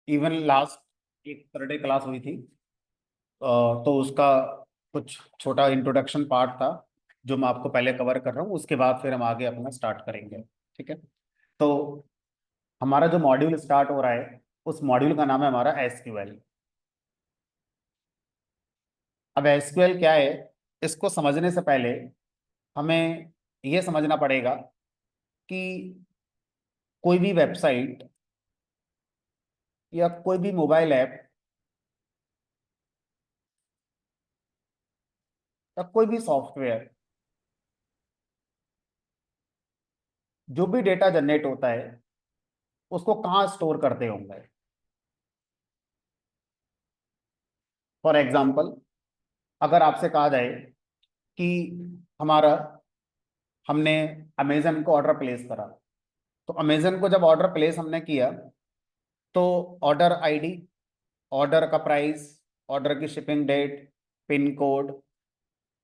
Even last एक Saturday class हुई थी, तो उसका कुछ छोटा इंट्रोडक्शन पार्ट था जो मैं आपको पहले कवर कर रहा हूँ। उसके बाद फिर हम आगे अपना स्टार्ट करेंगे। ठीक है। तो हमारा जो मॉड्यूल स्टार्ट हो रहा है उस मॉड्यूल का नाम है हमारा एसक्यूएल। अब एसक्यूएल क्या है, इसको समझने से पहले हमें यह समझना पड़ेगा कि कोई भी वेबसाइट या कोई भी मोबाइल ऐप या कोई भी सॉफ्टवेयर जो भी डेटा जनरेट होता है उसको कहाँ स्टोर करते होंगे। फॉर एग्जाम्पल, अगर आपसे कहा जाए कि हमारा हमने अमेजन को ऑर्डर प्लेस करा, तो अमेजन को जब ऑर्डर प्लेस हमने किया तो ऑर्डर आईडी, ऑर्डर का प्राइस, ऑर्डर की shipping date, pin code,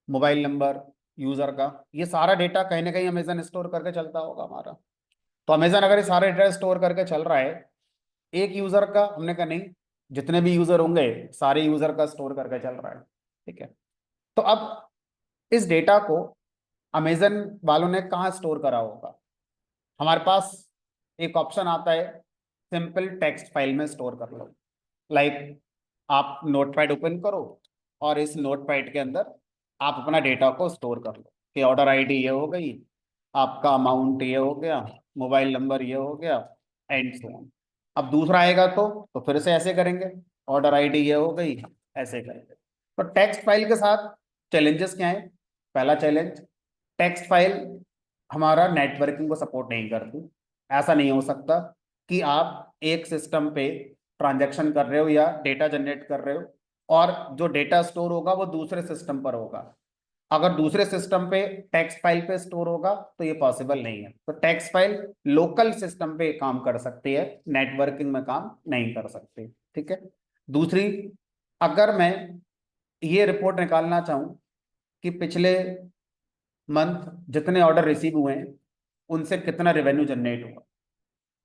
mobile number user का, ये सारा डेटा कहीं ना कहीं अमेजन स्टोर करके चलता होगा हमारा। तो अमेजन अगर ये सारा डेटा स्टोर करके चल रहा है एक यूजर का, हमने कहा नहीं, जितने भी यूजर होंगे सारे यूजर का स्टोर करके चल रहा है। ठीक है। तो अब इस डेटा को अमेजन वालों ने कहाँ स्टोर करा होगा। हमारे पास एक ऑप्शन आता है, सिंपल टेक्स्ट फाइल में स्टोर कर लो। लाइक आप नोटपैड ओपन करो और इस नोटपैड के अंदर आप अपना डेटा को स्टोर कर लो कि ऑर्डर आईडी ये हो गई, आपका अमाउंट ये हो गया, मोबाइल नंबर ये हो गया, एंड सो ऑन। अब दूसरा आएगा तो फिर से ऐसे करेंगे, ऑर्डर आईडी ये हो गई, ऐसे करेंगे। तो टेक्स्ट फाइल के साथ चैलेंजेस क्या है। पहला चैलेंज, टेक्स्ट फाइल हमारा नेटवर्किंग को सपोर्ट नहीं करती। ऐसा नहीं हो सकता कि आप एक सिस्टम पे ट्रांजैक्शन कर रहे हो या डेटा जनरेट कर रहे हो और जो डेटा स्टोर होगा वो दूसरे सिस्टम पर होगा। अगर दूसरे सिस्टम पे टेक्स्ट फाइल पे स्टोर होगा तो ये पॉसिबल नहीं है। तो टेक्स्ट फाइल लोकल सिस्टम पे काम कर सकती है, नेटवर्किंग में काम नहीं कर सकती। ठीक है। दूसरी, अगर मैं ये रिपोर्ट निकालना चाहूँ कि पिछले मंथ जितने ऑर्डर रिसीव हुए हैं उनसे कितना रेवेन्यू जनरेट हुआ,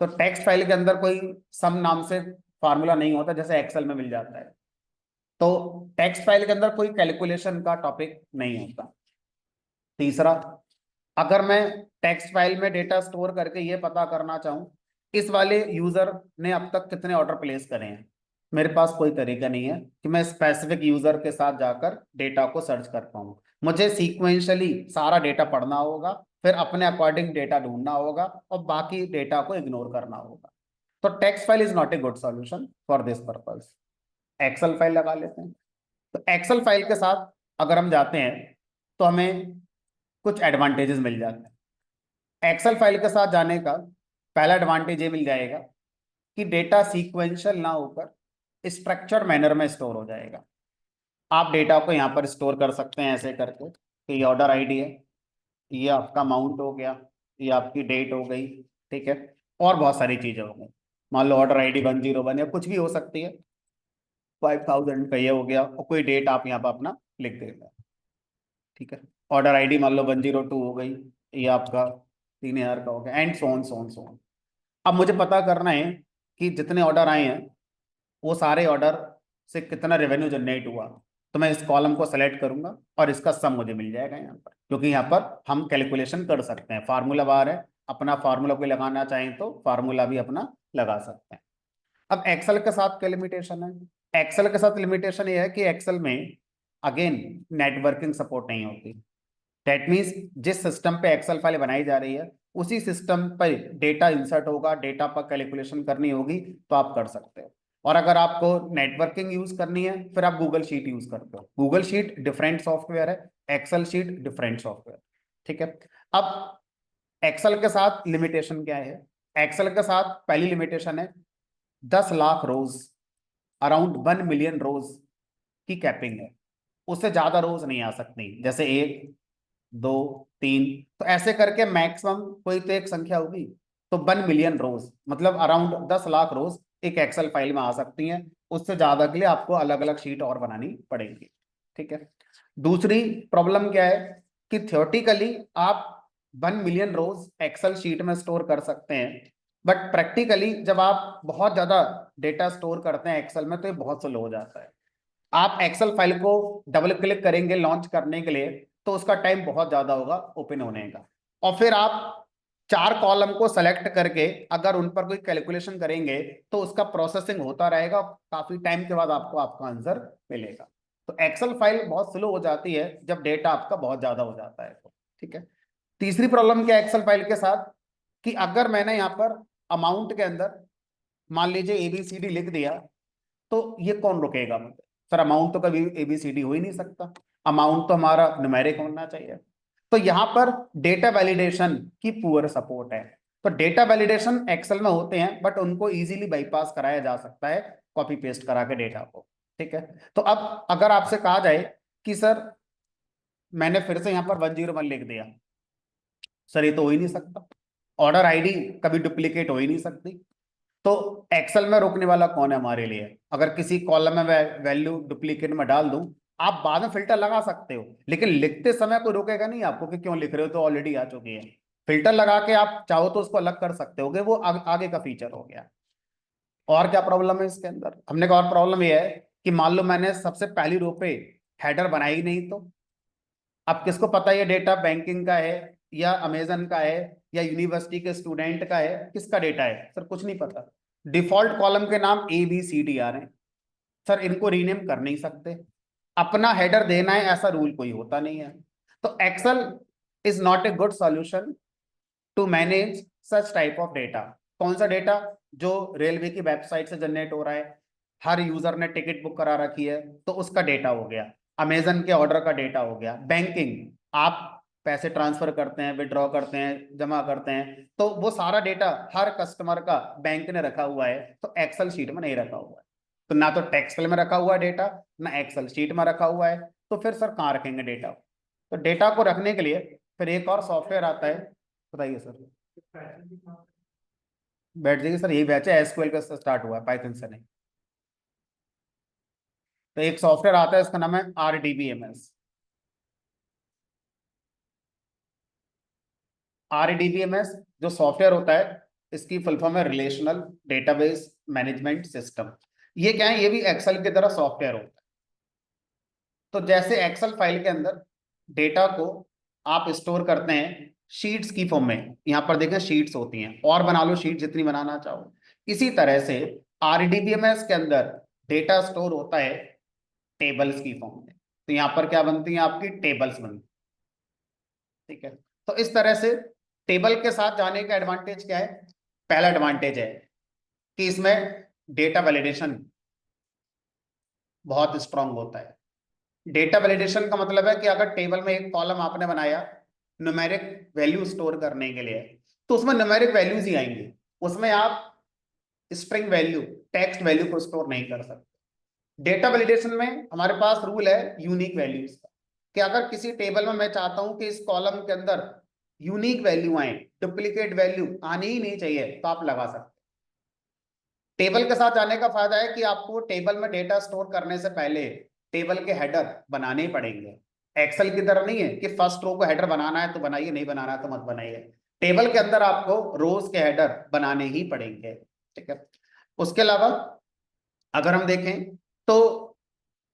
तो टेक्स्ट फाइल के अंदर कोई सम नाम से फार्मूला नहीं होता जैसे एक्सेल में मिल जाता है। तो टेक्स्ट फाइल के अंदर कोई कैलकुलेशन का टॉपिक नहीं होता। तीसरा, अगर मैं टेक्स्ट फाइल में डेटा स्टोर करके ये पता करना चाहूँ इस वाले यूजर ने अब तक कितने ऑर्डर प्लेस करे हैं, मेरे पास कोई तरीका नहीं है कि मैं स्पेसिफिक यूजर के साथ जाकर डेटा को सर्च कर पाऊँ। मुझे सीक्वेंशियली सारा डेटा पढ़ना होगा, फिर अपने अकॉर्डिंग डेटा ढूंढना होगा और बाकी डेटा को इग्नोर करना होगा। तो text file is not a good solution for this purpose. Excel file लगा लेते हैं। तो एक्सेल फाइल के साथ अगर हम जाते हैं तो हमें कुछ एडवांटेजेस मिल जाते हैं। एक्सेल फाइल के साथ जाने का पहला एडवांटेज ये मिल जाएगा कि डेटा सीक्वेंशियल ना होकर स्ट्रक्चर्ड मैनर में स्टोर हो जाएगा। आप डेटा को यहाँ पर स्टोर कर सकते हैं ऐसे करके कि ये ऑर्डर आईडी है, ये आपका अमाउंट हो गया, ये आपकी डेट हो गई। ठीक है। और बहुत सारी चीजें हो गई, मान लो ऑर्डर आईडी 101 या कुछ भी हो सकती है, 5000 का ये हो गया और कोई डेट आप यहाँ पर अपना लिख देते हैं। ठीक है। ऑर्डर आईडी मान लो 102 हो गई, ये आपका 3000 का हो गया, एंड सोन सोन सोन। अब मुझे पता करना है कि जितने ऑर्डर आए हैं वो सारे ऑर्डर से कितना रेवेन्यू जनरेट हुआ। तो मैं इस कॉलम को सेलेक्ट करूंगा और इसका सम मुझे मिल जाएगा यहाँ पर, क्योंकि यहाँ पर हम कैलकुलेशन कर सकते हैं, फार्मूला बार है, अपना फार्मूला कोई लगाना चाहें तो फार्मूला भी अपना लगा सकते हैं। अब एक्सेल के साथ क्या लिमिटेशन है। एक्सेल के साथ लिमिटेशन ये है कि एक्सेल में अगेन नेटवर्किंग सपोर्ट नहीं होती। दैट मीन्स जिस सिस्टम पे एक्सेल फाइल बनाई जा रही है उसी सिस्टम पर डेटा इंसर्ट होगा, डेटा पर कैलकुलेशन करनी होगी तो आप कर सकते हो। और अगर आपको नेटवर्किंग यूज करनी है फिर आप गूगल शीट यूज करते हो। गूगल शीट डिफरेंट सॉफ्टवेयर है, एक्सेल शीट डिफरेंट सॉफ्टवेयर। ठीक है। अब एक्सेल के साथ लिमिटेशन क्या है। एक्सेल के साथ पहली लिमिटेशन है 10 लाख रोज, अराउंड 1 मिलियन रोज की कैपिंग है। उससे ज्यादा रोज नहीं आ सकती, जैसे 1, 2, 3, तो ऐसे करके मैक्सिमम कोई तो एक संख्या होगी। तो 1 मिलियन रोज मतलब अराउंड 10 लाख रोज एक एक्सेल फाइल में आ सकती हैं। उससे ज्यादा के लिए आपको अलग अलग शीट और बनानी पड़ेगी। ठीक है। दूसरी प्रॉब्लम क्या है कि थियोरटिकली आप 1 मिलियन रोज एक्सेल शीट में स्टोर कर सकते हैं, बट प्रैक्टिकली जब आप बहुत ज्यादा डेटा स्टोर करते हैं एक्सेल में तो ये बहुत स्लो हो जाता है। आप एक्सेल फाइल को डबल क्लिक करेंगे लॉन्च करने के लिए तो उसका टाइम बहुत ज्यादा होगा ओपन होने का, और फिर आप 4 कॉलम को सेलेक्ट करके अगर उन पर कोई कैलकुलेशन करेंगे तो उसका प्रोसेसिंग होता रहेगा, काफी टाइम के बाद आपको आपका आंसर मिलेगा। तो एक्सेल फाइल बहुत स्लो हो जाती है जब डेटा आपका बहुत ज्यादा हो जाता है तो। ठीक है। तीसरी प्रॉब्लम क्या एक्सेल फाइल के साथ, कि अगर मैंने यहाँ पर अमाउंट के अंदर मान लीजिए ABCD लिख दिया तो ये कौन रुकेगा मुझे? सर अमाउंट तो कभी ABCD हो ही नहीं सकता, अमाउंट तो हमारा न्यूमेरिक होना चाहिए। तो यहाँ पर डेटा वैलिडेशन की पुअर सपोर्ट है। तो डेटा वैलिडेशन एक्सेल में होते हैं बट उनको इजीली बाईपास कराया जा सकता है कॉपी पेस्ट करा के डेटा को। ठीक है। तो अब अगर आपसे कहा जाए कि सर मैंने फिर से यहाँ पर 101 लिख दिया, सर ये तो हो ही नहीं सकता, ऑर्डर आईडी कभी डुप्लीकेट हो ही नहीं सकती। तो एक्सेल में रोकने वाला कौन है हमारे लिए? अगर किसी कॉलम में वैल्यू डुप्लीकेट में डाल दूं, आप बाद में फिल्टर लगा सकते हो लेकिन लिखते समय कोई रोकेगा नहीं आपको कि क्यों लिख रहे हो, तो ऑलरेडी आ चुकी है। फिल्टर लगा के आप चाहो तो उसको अलग कर सकते होगे, वो आगे का फीचर हो गया। और क्या प्रॉब्लम है इसके अंदर? हमने कहा और प्रॉब्लम ये है कि मान लो मैंने सबसे पहली रो पे हेडर बनाई नहीं, तो अब किसको पता ये डेटा बैंकिंग का है या अमेजन का है या यूनिवर्सिटी के स्टूडेंट का है, किसका डेटा है? सर कुछ नहीं पता। डिफॉल्ट कॉलम के नाम ABCD आ रहे हैं, सर इनको रीनेम कर नहीं सकते, अपना हेडर देना है ऐसा रूल कोई होता नहीं है। तो Excel is not a good solution to manage such type of data. कौन सा डेटा? जो रेलवे की वेबसाइट से जनरेट हो रहा है, हर यूजर ने टिकट बुक करा रखी है तो उसका डेटा हो गया, अमेजन के ऑर्डर का डेटा हो गया, बैंकिंग आप पैसे ट्रांसफर करते हैं, विड्रॉ करते हैं, जमा करते हैं, तो वो सारा डेटा हर कस्टमर का बैंक ने रखा हुआ है, तो एक्सेल शीट में नहीं रखा हुआ है। तो ना तो टेक्सटाइल में रखा हुआ है डेटा, ना एक्सेल शीट में रखा हुआ है, तो फिर सर कहाँ रखेंगे डेटा? तो डेटा को रखने के लिए फिर एक और सॉफ्टवेयर आता है, बताइए सर। बैठ जाइए सर, यही बैच है, SQL का स्टार्ट हुआ है, पाइथन से नहीं। तो एक सॉफ्टवेयर आता है उसका नाम है RDBMS। RDBMS जो सॉफ्टवेयर होता है, इसकी फुल फॉर्म है रिलेशनल डेटाबेस मैनेजमेंट सिस्टम। ये क्या है? ये भी एक्सेल की तरह सॉफ्टवेयर होता है। तो जैसे एक्सेल फाइल के अंदर डेटा को आप स्टोर करते हैं शीट्स की फॉर्म में, यहां पर देखें शीट्स होती हैं, और बना लो शीट जितनी बनाना चाहो, इसी तरह से RDBMS के अंदर डेटा स्टोर होता है टेबल्स की फॉर्म में। तो यहां पर क्या बनती है? आपकी टेबल्स बनती। ठीक है। तो इस तरह से टेबल के साथ जाने का एडवांटेज क्या है? पहला एडवांटेज है कि इसमें डेटा वैलिडेशन बहुत स्ट्रांग होता है। डेटा वैलिडेशन का मतलब है कि अगर टेबल में एक कॉलम आपने बनाया न्यूमेरिक वैल्यू स्टोर करने के लिए, तो उसमें न्यूमेरिक वैल्यूज ही आएंगी, उसमें आप स्ट्रिंग वैल्यू, टेक्स्ट वैल्यू को स्टोर नहीं कर सकते। डेटा वैलिडेशन में हमारे पास रूल है यूनिक वैल्यूज का, कि अगर किसी टेबल में मैं चाहता हूं कि इस कॉलम के अंदर यूनिक वैल्यू आए, डुप्लीकेट वैल्यू आनी ही नहीं चाहिए, तो आप लगा सकते। टेबल के साथ आने का फायदा है कि आपको टेबल में डेटा स्टोर करने से पहले टेबल के हेडर बनाने ही पड़ेंगे। एक्सेल की तरह नहीं है कि फर्स्ट रो को हेडर बनाना है तो बनाइए, नहीं बनाना है तो मत बनाइए। टेबल के अंदर आपको रोज के हेडर बनाने ही पड़ेंगे। ठीक है। उसके अलावा अगर हम देखें तो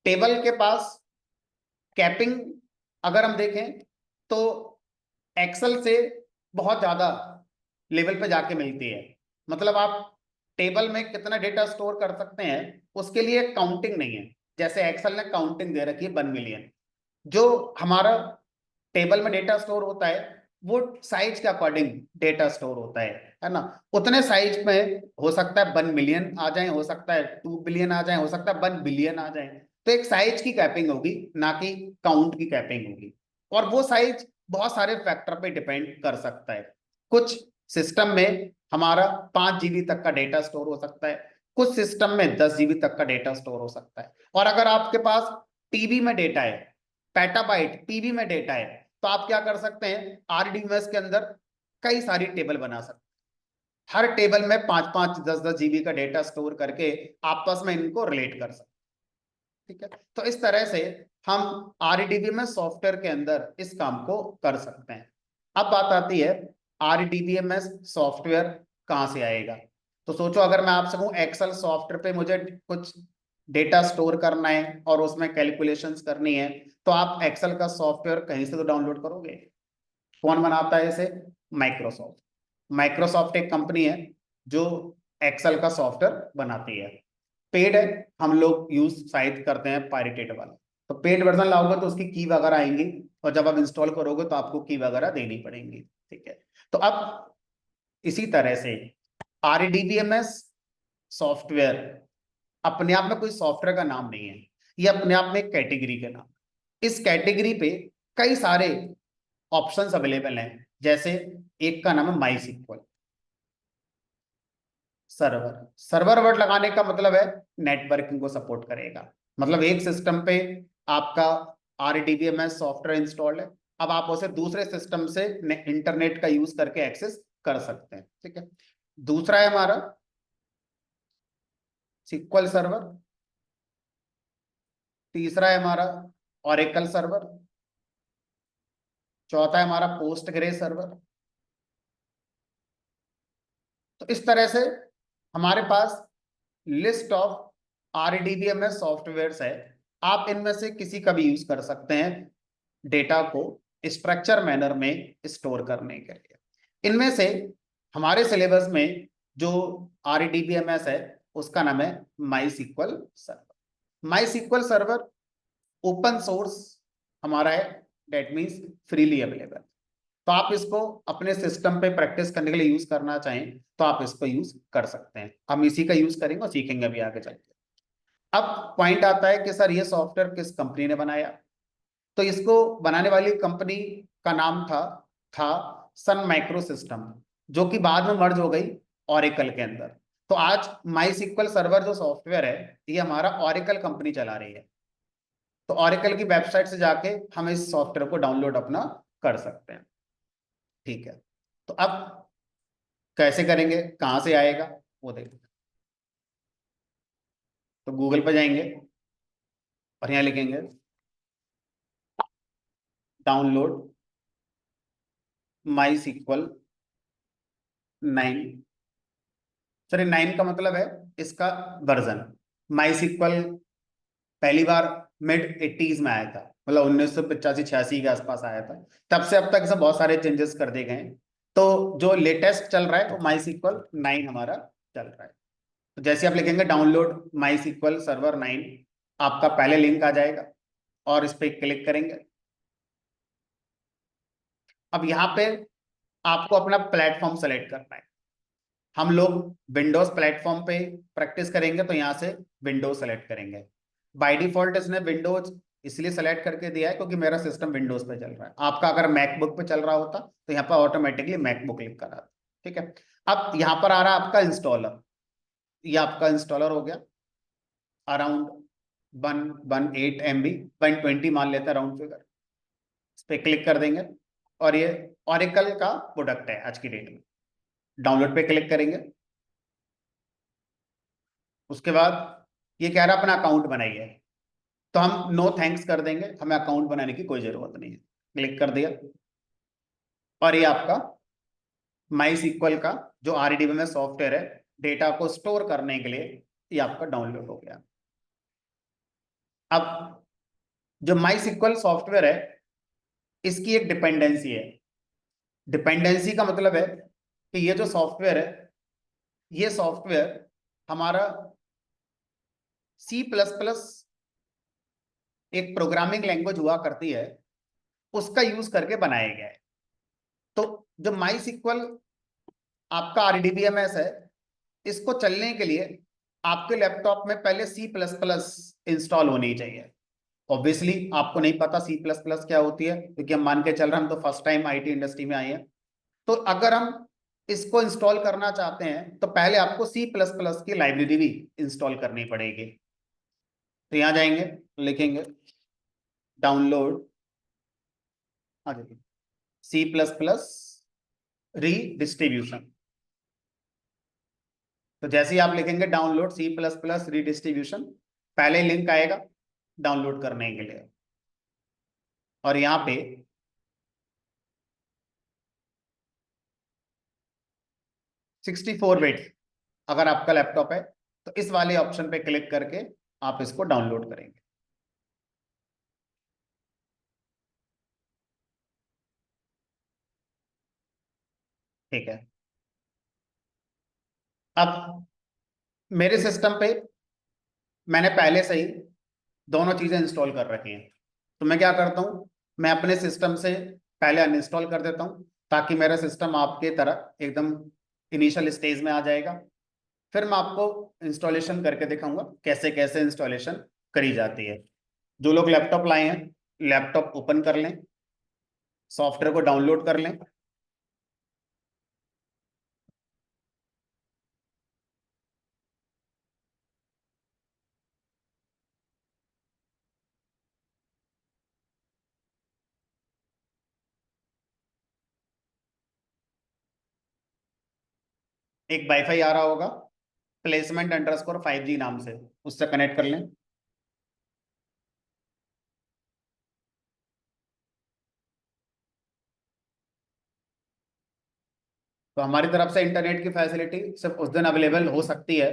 टेबल के पास कैपिंग अगर हम देखें तो एक्सेल से बहुत ज्यादा लेवल पे जाके मिलती है। मतलब आप टेबल में कितना डेटा स्टोर कर सकते हैं उसके लिए काउंटिंग नहीं है, जैसे एक्सेल ने काउंटिंग दे रखी है 1 मिलियन। जो हमारा टेबल में डेटा स्टोर होता है वो साइज के अकॉर्डिंग डेटा स्टोर होता है ना। उतने साइज में हो सकता है 1 मिलियन आ जाए, हो सकता है 2 बिलियन आ जाए, हो सकता है 1 बिलियन आ जाए। तो एक साइज की कैपिंग होगी, ना कि काउंट की कैपिंग होगी। और वो साइज बहुत सारे फैक्टर पे डिपेंड कर सकता है। कुछ सिस्टम में हमारा 5 GB तक का डेटा स्टोर हो सकता है, कुछ सिस्टम में 10 GB तक का डेटा स्टोर हो सकता है। और अगर आपके पास टीबी में डेटा है, पेटाबाइट पीबी में डेटा है, तो आप क्या कर सकते हैं? RDBMS के अंदर कई सारी टेबल बना सकते हैं, हर टेबल में 5-5 10-10 GB का डेटा स्टोर करके आपस में इनको रिलेट कर सकते हैं। ठीक है। तो इस तरह से हम RDBMS सॉफ्टवेयर के अंदर इस काम को कर सकते हैं। अब बात आती है RDBMS सॉफ्टवेयर कहां से आएगा। तो सोचो अगर मैं आपसे कहूँ एक्सेल सॉफ्टवेयर पे मुझे कुछ डेटा स्टोर करना है और उसमें कैलकुलेशंस करनी है, तो आप एक्सेल का सॉफ्टवेयर कहीं से तो डाउनलोड करोगे। कौन बनाता है इसे? माइक्रोसॉफ्ट। माइक्रोसॉफ्ट एक कंपनी है जो एक्सेल का सॉफ्टवेयर बनाती है। पेड है, हम लोग यूज शायद करते हैं पायरेटेड वाला। तो पेड वर्जन लाओगे तो उसकी की वगैरह आएंगी, और जब आप इंस्टॉल करोगे तो आपको की वगैरह देनी पड़ेंगी। ठीक है, तो अब इसी तरह से आरडीबीएमएस सॉफ्टवेयर अपने आप में कोई सॉफ्टवेयर का नाम नहीं है, ये अपने आप में एक कैटेगरी का नाम। इस कैटेगरी पे कई सारे ऑप्शंस अवेलेबल हैं। जैसे एक का नाम है माई सिक्वल सर्वर। सर्वर वर्ड लगाने का मतलब है नेटवर्किंग को सपोर्ट करेगा। मतलब एक सिस्टम पे आपका आरडीबीएमएस सॉफ्टवेयर इंस्टॉल्ड है, अब आप उसे दूसरे सिस्टम से इंटरनेट का यूज करके एक्सेस कर सकते हैं। ठीक है, दूसरा है हमारा सिक्वल सर्वर, तीसरा है हमारा ओरेकल सर्वर, चौथा है हमारा पोस्ट ग्रे सर्वर। तो इस तरह से हमारे पास लिस्ट ऑफ आरडीबीएमएस सॉफ्टवेयर्स है। आप इनमें से किसी का भी यूज कर सकते हैं डेटा को स्ट्रक्चर मैनर में स्टोर करने के लिए। इनमें से हमारे सिलेबस में जो आरडीबीएमएस है उसका नाम है माई सिक्वल सर्वर। माई सिक्वल सर्वर ओपन सोर्स हमारा है, डेट मीन्स फ्रीली अवेलेबल। तो आप इसको अपने सिस्टम पे प्रैक्टिस करने के लिए यूज करना चाहें तो आप इसको यूज कर सकते हैं। हम इसी का यूज करेंगे और सीखेंगे अभी आगे चल के। अब पॉइंट आता है कि सर ये सॉफ्टवेयर किस कंपनी ने बनाया? तो इसको बनाने वाली कंपनी का नाम था सन माइक्रो सिस्टम, जो कि बाद में मर्ज हो गई ओरेकल के अंदर। तो आज माई सिक्वल सर्वर जो सॉफ्टवेयर है ये हमारा ओरेकल कंपनी चला रही है। तो ओरेकल की वेबसाइट से जाके हम इस सॉफ्टवेयर को डाउनलोड अपना कर सकते हैं। ठीक है, तो अब कैसे करेंगे, कहां से आएगा वो देखो। तो गूगल पर जाएंगे और यहाँ लिखेंगे डाउनलोड माई सिक्वल 9। सॉरी, 9 का मतलब है इसका वर्जन। माई सिक्वल पहली बार मिड 80s में आया था, मतलब 1985-86 के आसपास आया था। तब से अब तक इसे बहुत सारे चेंजेस कर दिए गए हैं। तो जो लेटेस्ट चल रहा है वो माई सिक्वल 9 हमारा चल रहा है। तो जैसे आप लिखेंगे डाउनलोड माई सिक्वल सर्वर 9, आपका पहले लिंक आ जाएगा और इस पर क्लिक करेंगे। अब यहाँ पे आपको अपना प्लेटफॉर्म सेलेक्ट करना है। हम लोग विंडोज प्लेटफॉर्म पे प्रैक्टिस करेंगे तो यहाँ से विंडोज सेलेक्ट करेंगे। बाय डिफॉल्ट इसने विंडोज इसलिए सेलेक्ट करके दिया है क्योंकि मेरा सिस्टम विंडोज पे चल रहा है। आपका अगर मैकबुक पे चल रहा होता तो यहाँ पर ऑटोमेटिकली मैकबुक क्लिक करा। ठीक है, अब यहाँ पर आ रहा है आपका इंस्टॉलर। ये आपका इंस्टॉलर हो गया, अराउंड 118 MB, 120 मान लेते हैं राउंड फिगर। इस पर क्लिक कर देंगे और ये ओरेकल का प्रोडक्ट है आज की डेट में। डाउनलोड पे क्लिक करेंगे। उसके बाद ये कह रहा है अपना अकाउंट बनाइए, तो हम नो थैंक्स कर देंगे, हमें अकाउंट बनाने की कोई जरूरत नहीं है। क्लिक कर दिया और ये आपका माई सिक्वल का जो आरडीबीएमएस सॉफ्टवेयर है डेटा को स्टोर करने के लिए ये आपका डाउनलोड हो गया। अब जो माई सिक्वल सॉफ्टवेयर है इसकी एक डिपेंडेंसी है। डिपेंडेंसी का मतलब है कि ये जो सॉफ्टवेयर है ये सॉफ्टवेयर हमारा C++ एक प्रोग्रामिंग लैंग्वेज हुआ करती है उसका यूज करके बनाया गया है। तो जो माई सिक्वल आपका आरडीबीएमएस है इसको चलने के लिए आपके लैपटॉप में पहले C++ इंस्टॉल होनी चाहिए। ऑब्वियसली आपको नहीं पता C++ क्या होती है, क्योंकि हम मान के चल रहे हैं हम तो फर्स्ट टाइम आईटी इंडस्ट्री में आए हैं। तो अगर हम इसको इंस्टॉल करना चाहते हैं तो पहले आपको C++ की लाइब्रेरी भी इंस्टॉल करनी पड़ेगी। तो यहाँ जाएंगे, लिखेंगे डाउनलोड C++ रीडिस्ट्रीब्यूशन। तो जैसे ही आप लिखेंगे डाउनलोड C++ रीडिस्ट्रीब्यूशन, पहले लिंक आएगा डाउनलोड करने के लिए। और यहाँ पे 64 बिट अगर आपका लैपटॉप है तो इस वाले ऑप्शन पे क्लिक करके आप इसको डाउनलोड करेंगे। ठीक है। अब मेरे सिस्टम पे मैंने पहले से ही दोनों चीजें इंस्टॉल कर रखी हैं, तो मैं क्या करता हूँ, मैं अपने सिस्टम से पहले अनइंस्टॉल कर देता हूँ ताकि मेरा सिस्टम आपके तरह एकदम इनिशियल स्टेज में आ जाएगा। फिर मैं आपको इंस्टॉलेशन करके दिखाऊंगा कैसे कैसे इंस्टॉलेशन करी जाती है। जो लोग लैपटॉप लाए हैं, लैपटॉप ओपन कर लें, सॉफ्टवेयर को डाउनलोड कर लें। एक वाईफाई आ रहा होगा, प्लेसमेंट अंडरस्कोर 5G नाम से, उससे कनेक्ट कर लें। तो हमारी तरफ से इंटरनेट की फैसिलिटी सिर्फ उस दिन अवेलेबल हो सकती है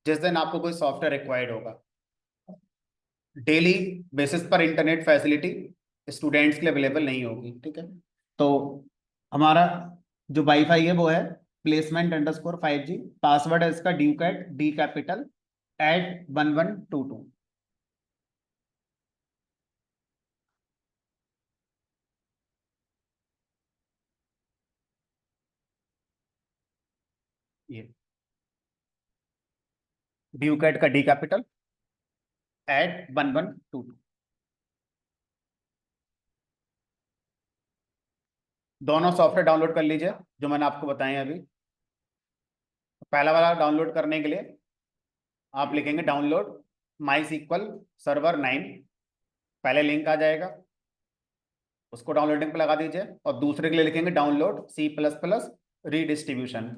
जिस दिन आपको कोई सॉफ्टवेयर रिक्वायर्ड होगा। डेली बेसिस पर इंटरनेट फैसिलिटी स्टूडेंट्स के लिए अवेलेबल नहीं होगी। ठीक है। तो हमारा जो वाईफाई है वो है placement_5G। पासवर्ड है इसका ड्यूकैट डी कैपिटल @1122। ये ड्यूकैट का डी कैपिटल @1122। दोनों सॉफ्टवेयर डाउनलोड कर लीजिए जो मैंने आपको बताए हैं अभी। पहला वाला डाउनलोड करने के लिए आप लिखेंगे डाउनलोड माई सीक्वल सर्वर 9, पहले लिंक आ जाएगा, उसको डाउनलोडिंग पे लगा दीजिए। और दूसरे के लिए लिखेंगे डाउनलोड C++ रीडिस्ट्रीब्यूशन।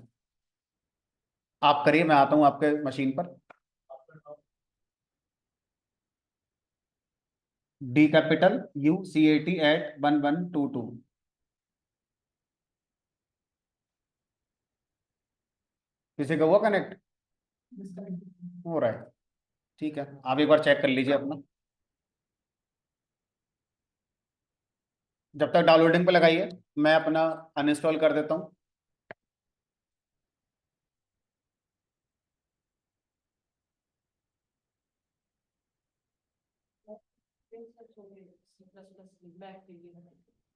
आप करिए, मैं आता हूँ आपके मशीन पर। D capital UCAT @1122। किसी का हुआ कनेक्ट? हो रहा है। ठीक है, आप एक बार चेक कर लीजिए अपना। जब तक डाउनलोडिंग पे लगाइए मैं अपना अनइंस्टॉल कर देता हूँ।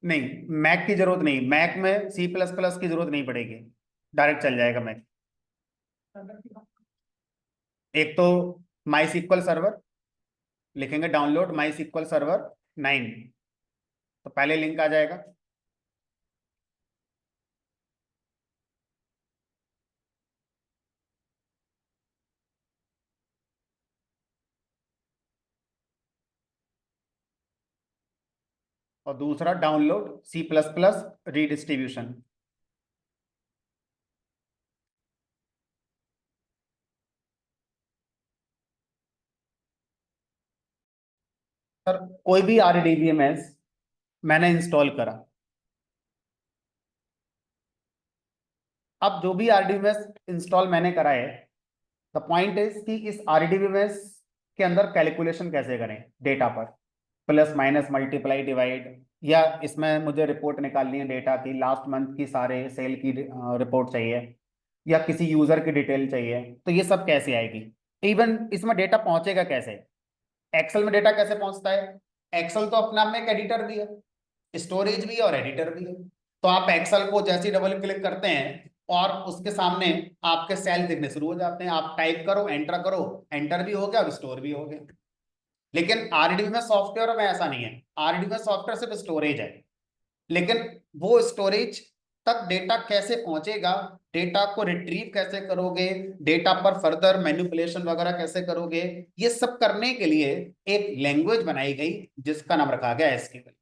नहीं, मैक की जरूरत नहीं, मैक में C++ की जरूरत नहीं पड़ेगी, डायरेक्ट चल जाएगा मैक। एक तो माई सीक्वल सर्वर लिखेंगे, डाउनलोड माई सीक्वल सर्वर 9, तो पहले लिंक आ जाएगा। और दूसरा डाउनलोड C++ रीडिस्ट्रीब्यूशन। सर कोई भी RDBMS मैंने इंस्टॉल करा, अब जो भी RDBMS इंस्टॉल मैंने करा है, द पॉइंट इज कि इस RDBMS के अंदर कैलकुलेशन कैसे करें डेटा पर, प्लस माइनस मल्टीप्लाई डिवाइड, या इसमें मुझे रिपोर्ट निकालनी है डेटा की, लास्ट मंथ की सारे सेल की रिपोर्ट चाहिए, या किसी यूजर की डिटेल चाहिए, तो ये सब कैसे आएगी? इवन इसमें डेटा पहुंचेगा कैसे? एक्सेल में डेटा कैसे पहुंचता है? एक्सेल तो अपने आप में एक एडिटर भी है, स्टोरेज भी है और एडिटर भी है। तो आप एक्सेल को जैसे ही डबल क्लिक करते हैं और उसके सामने आपके सेल दिखने शुरू हो जाते हैं, आप टाइप करो, एंटर करो, एंटर भी हो गया और स्टोर भी हो गया। लेकिन आरडीबी में सॉफ्टवेयर में ऐसा नहीं है, आरडीबी में सॉफ्टवेयर सिर्फ स्टोरेज है, लेकिन वो स्टोरेज तक डेटा कैसे पहुंचेगा, डेटा को रिट्रीव कैसे करोगे, डेटा पर फर्दर मैनिपुलेशन वगैरह कैसे करोगे, ये सब करने के लिए एक लैंग्वेज बनाई गई जिसका नाम रखा गया एसक्यूएल।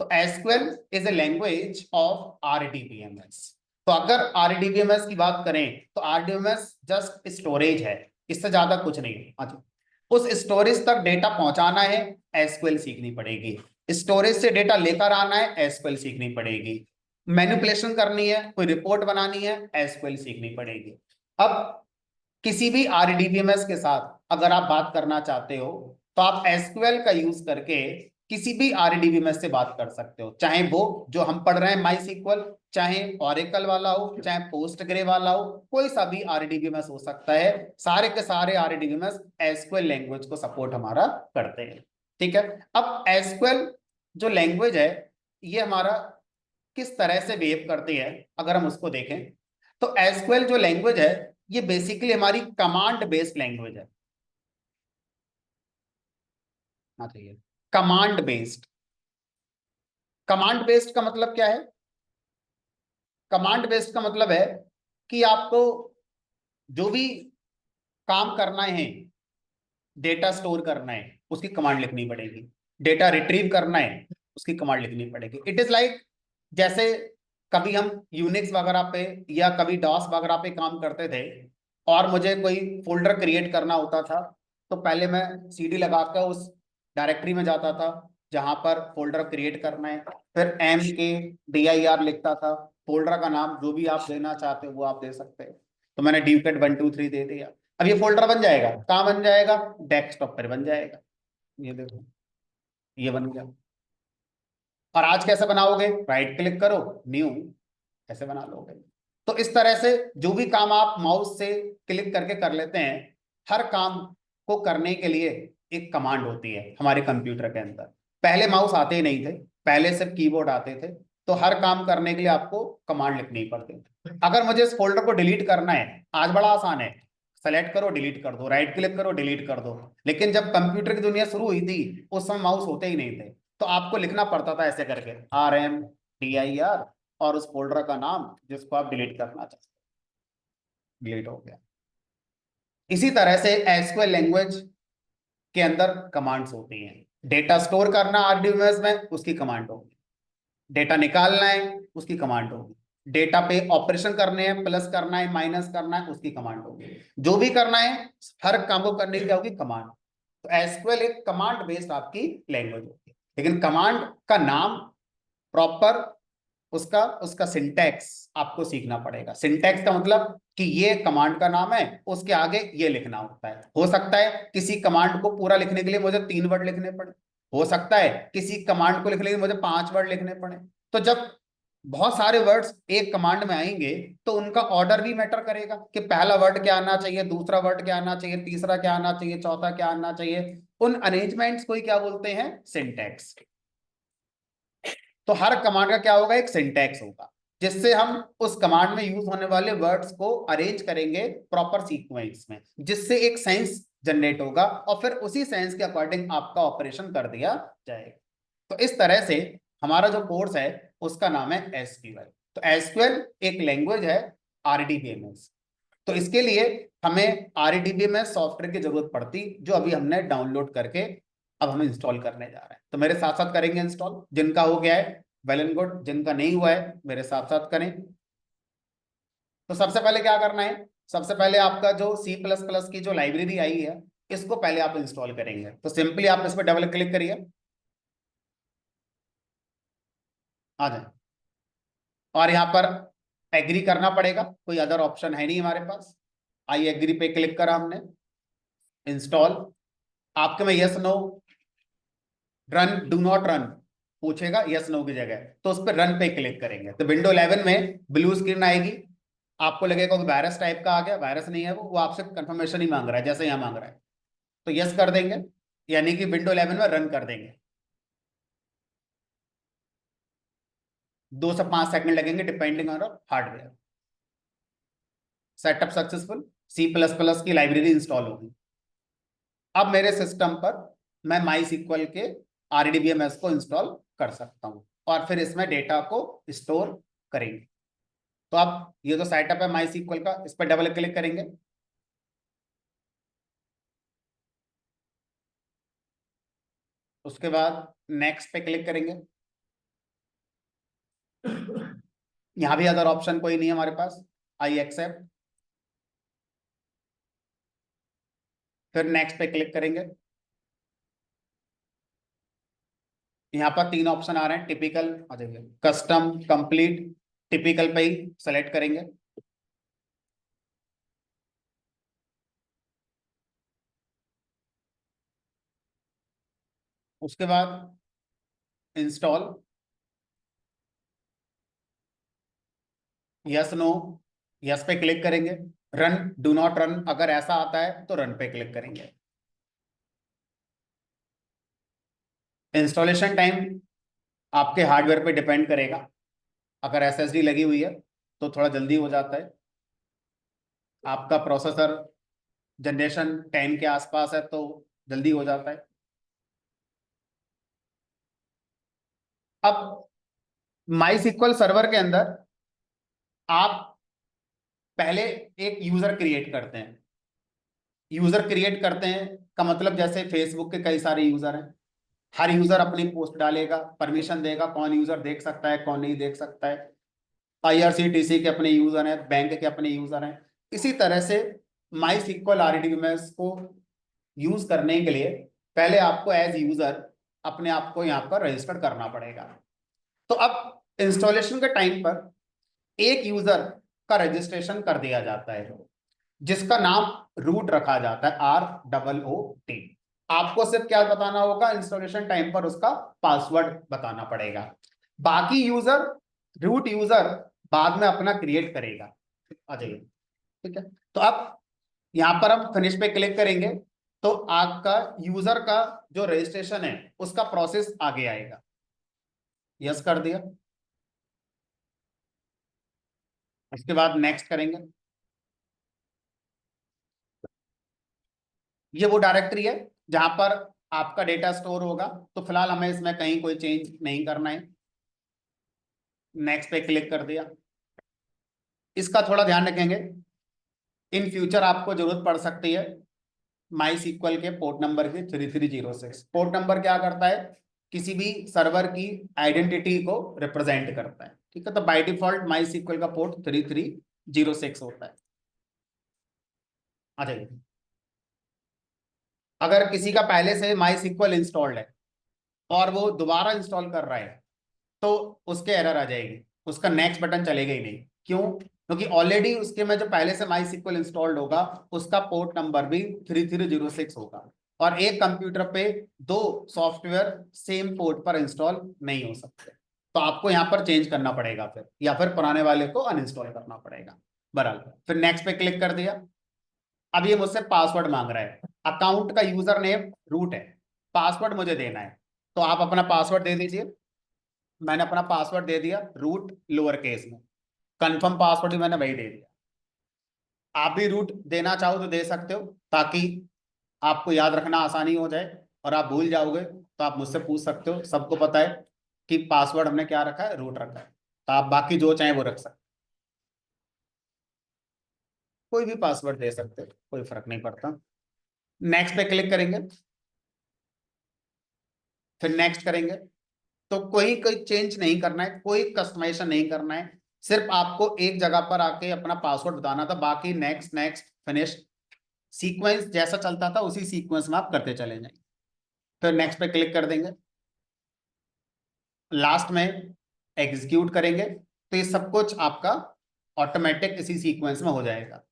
तो SQL is a language of RDBMS. तो अगर आरडीबीएमएस की बात करें तो आरडीबीएमएस जस्ट स्टोरेज है, इससे ज्यादा कुछ नहीं है। अच्छा, उस स्टोरेज तक डेटा पहुंचाना है, एसक्यूएल सीखनी पड़ेगी। स्टोरेज से डेटा लेकर आना है, एसक्यूएल सीखनी पड़ेगी। मैनिपुलेशन करनी है, कोई रिपोर्ट बनानी है, एसक्यूएल सीखनी पड़ेगी। अब किसी भी आरडीबीएमएस के साथ अगर आप बात करना चाहते हो तो आप एसक्यूएल का यूज करके किसी भी आरडीबीएमएस से बात कर सकते हो, चाहे वो जो हम पढ़ रहे हैं माई सीक्वल, चाहे ऑरेकल वाला हो, चाहे पोस्टग्रे वाला हो, कोई सा भी आरडीबीएमएस हो सकता है। सारे के सारे आरडीबीएमएस एसक्यूएल लैंग्वेज को सपोर्ट हमारा करते हैं। ठीक है, अब एसक्यूएल जो लैंग्वेज है ये हमारा किस तरह से बिहेव करती है अगर हम उसको देखें तो एसक्यूएल जो लैंग्वेज है ये बेसिकली हमारी कमांड बेस्ड लैंग्वेज है। चाहिए कमांड बेस्ड। कमांड बेस्ड का मतलब क्या है? कमांड बेस्ड का मतलब है कि आपको जो भी काम करना है, डेटा स्टोर करना है उसकी कमांड लिखनी पड़ेगी, डेटा रिट्रीव करना है उसकी कमांड लिखनी पड़ेगी। इट इज लाइक जैसे कभी हम यूनिक्स वगैरह पे या कभी डॉस वगैरह पे काम करते थे और मुझे कोई फोल्डर क्रिएट करना होता था तो पहले मैं सीडी लगाकर उस डायरेक्टरी में जाता था जहां पर फोल्डर क्रिएट करना है, फिर MKDIR लिखता था, फोल्डर का नाम जो भी आप देना चाहते हो वो आप दे सकते हैं। तो मैंने ड्यूकेट 123 दे दिया, अब ये फोल्डर बन जाएगा। कहाँ बन जाएगा? डेस्कटॉप पर बन जाएगा। ये देखो ये बन गया। और आज कैसे बनाओगे? राइट क्लिक करो, न्यू, ऐसे बना लोगे। तो इस तरह से जो भी काम आप माउस से क्लिक करके कर लेते हैं, हर काम को करने के लिए एक कमांड होती है हमारे कंप्यूटर के अंदर। पहले माउस आते ही नहीं थे, पहले सिर्फ कीबोर्ड आते थे, तो हर काम करने के लिए आपको कमांड लिखनी पड़ती थी। अगर मुझे इस फोल्डर को डिलीट करना है, आज बड़ा आसान है, सेलेक्ट करो डिलीट कर दो, राइट क्लिक करो डिलीट कर दो। लेकिन जब कंप्यूटर की दुनिया शुरू हुई थी उस समय माउस होते ही नहीं थे, तो आपको लिखना पड़ता था ऐसे करके RMDIR और उस फोल्डर का नाम जिसको आप डिलीट करना चाहते हैं। डिलीट हो गया। इसी तरह से एसक्यूएल लैंग्वेज के अंदर कमांड्स होती हैं। डेटा स्टोर करना आरडीबीएमएस में, उसकी कमांड होगी। डेटा निकालना है, उसकी कमांड होगी। डेटा पे ऑपरेशन करने हैं, प्लस करना है, माइनस करना है, उसकी कमांड होगी। जो भी करना है हर काम को करने की क्या होगी? कमांड। तो एसक्यूएल एक कमांड बेस्ड आपकी लैंग्वेज होती है, लेकिन कमांड का नाम प्रॉपर उसका उसका सिंटैक्स आपको सीखना पड़ेगा। सिंटैक्स का मतलब कि ये कमांड का नाम है, उसके आगे ये लिखना होता है। हो सकता है किसी कमांड को पूरा लिखने के लिए मुझे 3 वर्ड लिखने पड़े, हो सकता है किसी कमांड को लिखने के लिए मुझे 5 वर्ड लिखने पड़े। तो जब बहुत सारे वर्ड्स एक कमांड में आएंगे तो उनका ऑर्डर भी मैटर करेगा कि पहला वर्ड क्या आना चाहिए, दूसरा वर्ड क्या आना चाहिए, तीसरा क्या आना चाहिए, चौथा क्या आना चाहिए। उन अरेंजमेंट्स को ही क्या बोलते हैं? सिंटैक्स। तो हर कमांड का क्या होगा? एक सिंटैक्स होगा जिससे हम उस कमांड में यूज होने वाले वर्ड्स को अरेंज करेंगे प्रॉपर सीक्वेंस में, जिससे एक सेंस जनरेट होगा और फिर उसी सेंस के अकॉर्डिंग आपका ऑपरेशन कर दिया जाएगा। तो इस तरह से हमारा जो कोर्स है उसका नाम है एसक्यूएल। तो एसक्यूएल एक लैंग्वेज है आरडीबीएमएस। तो इसके लिए हमें आरडीबीएमएस सॉफ्टवेयर की जरूरत पड़ती जो अभी हमने डाउनलोड करके अब हम इंस्टॉल करने जा रहे हैं। तो मेरे साथ साथ करेंगे इंस्टॉल। जिनका हो गया है वेल एंड गुड, जिनका नहीं हुआ है मेरे साथ साथ करें। तो सबसे पहले क्या करना है? सबसे पहले आपका जो C++ की जो लाइब्रेरी आई है इसको पहले आप इंस्टॉल करेंगे। तो सिंपली आप इस पर डबल क्लिक करिए, आ जाए। और यहाँ पर एग्री करना पड़ेगा, कोई अदर ऑप्शन है नहीं हमारे पास। आई एग्री पे क्लिक करा हमने, इंस्टॉल। आपके में yes no, run, do not run पूछेगा, यस नो की जगह, तो उस पर रन पे क्लिक करेंगे तो विंडो 11 में ब्लू स्क्रीन आएगी। आपको लगेगा कि वायरस टाइप का आ गया, वायरस नहीं है, वो आपसे कंफर्मेशन ही मांग रहा है जैसे यहाँ मांग रहा है। तो यस कर देंगे, यानी कि विंडो 11 में रन कर देंगे। 2 से 5 सेकंड लगेंगे depending on hardware. Setup successful, C++ की लाइब्रेरी इंस्टॉल होगी। अब मेरे सिस्टम पर मैं माई सीक्वल के आरडीबीएमएस को इंस्टॉल कर सकता हूं और फिर इसमें डेटा को स्टोर करेंगे। तो अब ये जो सेटअप है माई सीक्वल का, इस पर डबल क्लिक करेंगे। उसके बाद नेक्स्ट पे क्लिक करेंगे। यहां भी अदर ऑप्शन कोई नहीं है हमारे पास, आई एक्सेप्ट। फिर नेक्स्ट पे क्लिक करेंगे। यहाँ पर 3 ऑप्शन आ रहे हैं, टिपिकल आ जाइए, कस्टम, कंप्लीट टिपिकल पे ही सेलेक्ट करेंगे। उसके बाद इंस्टॉल, यस नो, यस पे क्लिक करेंगे। रन, डू नॉट रन अगर ऐसा आता है तो रन पे क्लिक करेंगे। इंस्टॉलेशन टाइम आपके हार्डवेयर पे डिपेंड करेगा। अगर एसएसडी लगी हुई है तो थोड़ा जल्दी हो जाता है। आपका प्रोसेसर जनरेशन 10 के आसपास है तो जल्दी हो जाता है। अब माई सिक्वल सर्वर के अंदर आप पहले एक यूजर क्रिएट करते हैं। यूजर क्रिएट करते हैं का मतलब जैसे फेसबुक के कई सारे यूजर हैं, हर यूजर अपनी पोस्ट डालेगा, परमिशन देगा कौन यूजर देख सकता है कौन नहीं देख सकता है। आईआरसीटीसी के अपने यूजर हैं, बैंक के अपने यूजर हैं। इसी तरह से माई सिक्वल आरडीबीएमएस को यूज करने के लिए पहले आपको एज यूजर अपने आप को यहाँ पर रजिस्टर करना पड़ेगा। तो अब इंस्टॉलेशन के टाइम पर एक यूजर का रजिस्ट्रेशन कर दिया जाता है जिसका नाम रूट रखा जाता है, ROOT। आपको सिर्फ क्या बताना होगा, इंस्टॉलेशन टाइम पर उसका पासवर्ड बताना पड़ेगा। बाकी यूजर, रूट यूजर बाद में अपना क्रिएट करेगा। आ जाइए, ठीक है। तो अब यहां पर हम फिनिश पे क्लिक करेंगे तो आपका यूजर का जो रजिस्ट्रेशन है उसका प्रोसेस आगे आएगा। यस कर दिया, उसके बाद नेक्स्ट करेंगे। ये वो डायरेक्टरी है जहां पर आपका डेटा स्टोर होगा, तो फिलहाल हमें इसमें कहीं कोई चेंज नहीं करना है। नेक्स्ट पे क्लिक कर दिया। इसका थोड़ा ध्यान रखेंगे, इन फ्यूचर आपको जरूरत पड़ सकती है माई सिक्वल के पोर्ट नंबर की 3306। पोर्ट नंबर क्या करता है, किसी भी सर्वर की आइडेंटिटी को रिप्रेजेंट करता है, ठीक है। तो बाय डिफॉल्ट माई सिक्वल का पोर्ट 3306 होता है। आ जाइए, अगर किसी का पहले से माई सिक्वल इंस्टॉल्ड है और वो दोबारा इंस्टॉल कर रहा है तो उसके एरर आ जाएगी, उसका नेक्स्ट बटन चलेगा ही नहीं। क्यों? क्योंकि ऑलरेडी उसके में जो पहले से माई सिक्वल इंस्टॉल्ड होगा उसका पोर्ट नंबर भी 3306 होगा। और एक कंप्यूटर पे दो सॉफ्टवेयर सेम पोर्ट पर इंस्टॉल नहीं हो सकते, तो आपको यहाँ पर चेंज करना पड़ेगा फिर, या फिर पुराने वाले को अनइंस्टॉल करना पड़ेगा। बराबर, फिर नेक्स्ट पे क्लिक कर दिया। अब ये मुझसे पासवर्ड मांग रहा है। अकाउंट का यूजर नेम रूट है, पासवर्ड मुझे देना है, तो आप अपना पासवर्ड दे दीजिए। मैंने अपना पासवर्ड दे दिया रूट लोअर केस में, कंफर्म पासवर्ड भी मैंने वही दे दिया। आप भी रूट देना चाहो तो दे सकते हो ताकि आपको याद रखना आसानी हो जाए, और आप भूल जाओगे तो आप मुझसे पूछ सकते हो। सबको पता है कि पासवर्ड हमने क्या रखा है, रूट रखा है, तो आप बाकी जो चाहें वो रख सकते, कोई भी पासवर्ड दे सकते हो, कोई फर्क नहीं पड़ता। नेक्स्ट पे क्लिक करेंगे, फिर नेक्स्ट करेंगे। तो कोई कोई चेंज नहीं करना है, कोई कस्टमाइजेशन नहीं करना है, सिर्फ आपको एक जगह पर आके अपना पासवर्ड बताना था। बाकी नेक्स्ट नेक्स्ट फिनिश, सीक्वेंस जैसा चलता था उसी सीक्वेंस में आप करते चले जाएंगे। फिर नेक्स्ट पे क्लिक कर देंगे, लास्ट में एग्जीक्यूट करेंगे तो ये सब कुछ आपका ऑटोमेटिक इसी सीक्वेंस में हो जाएगा।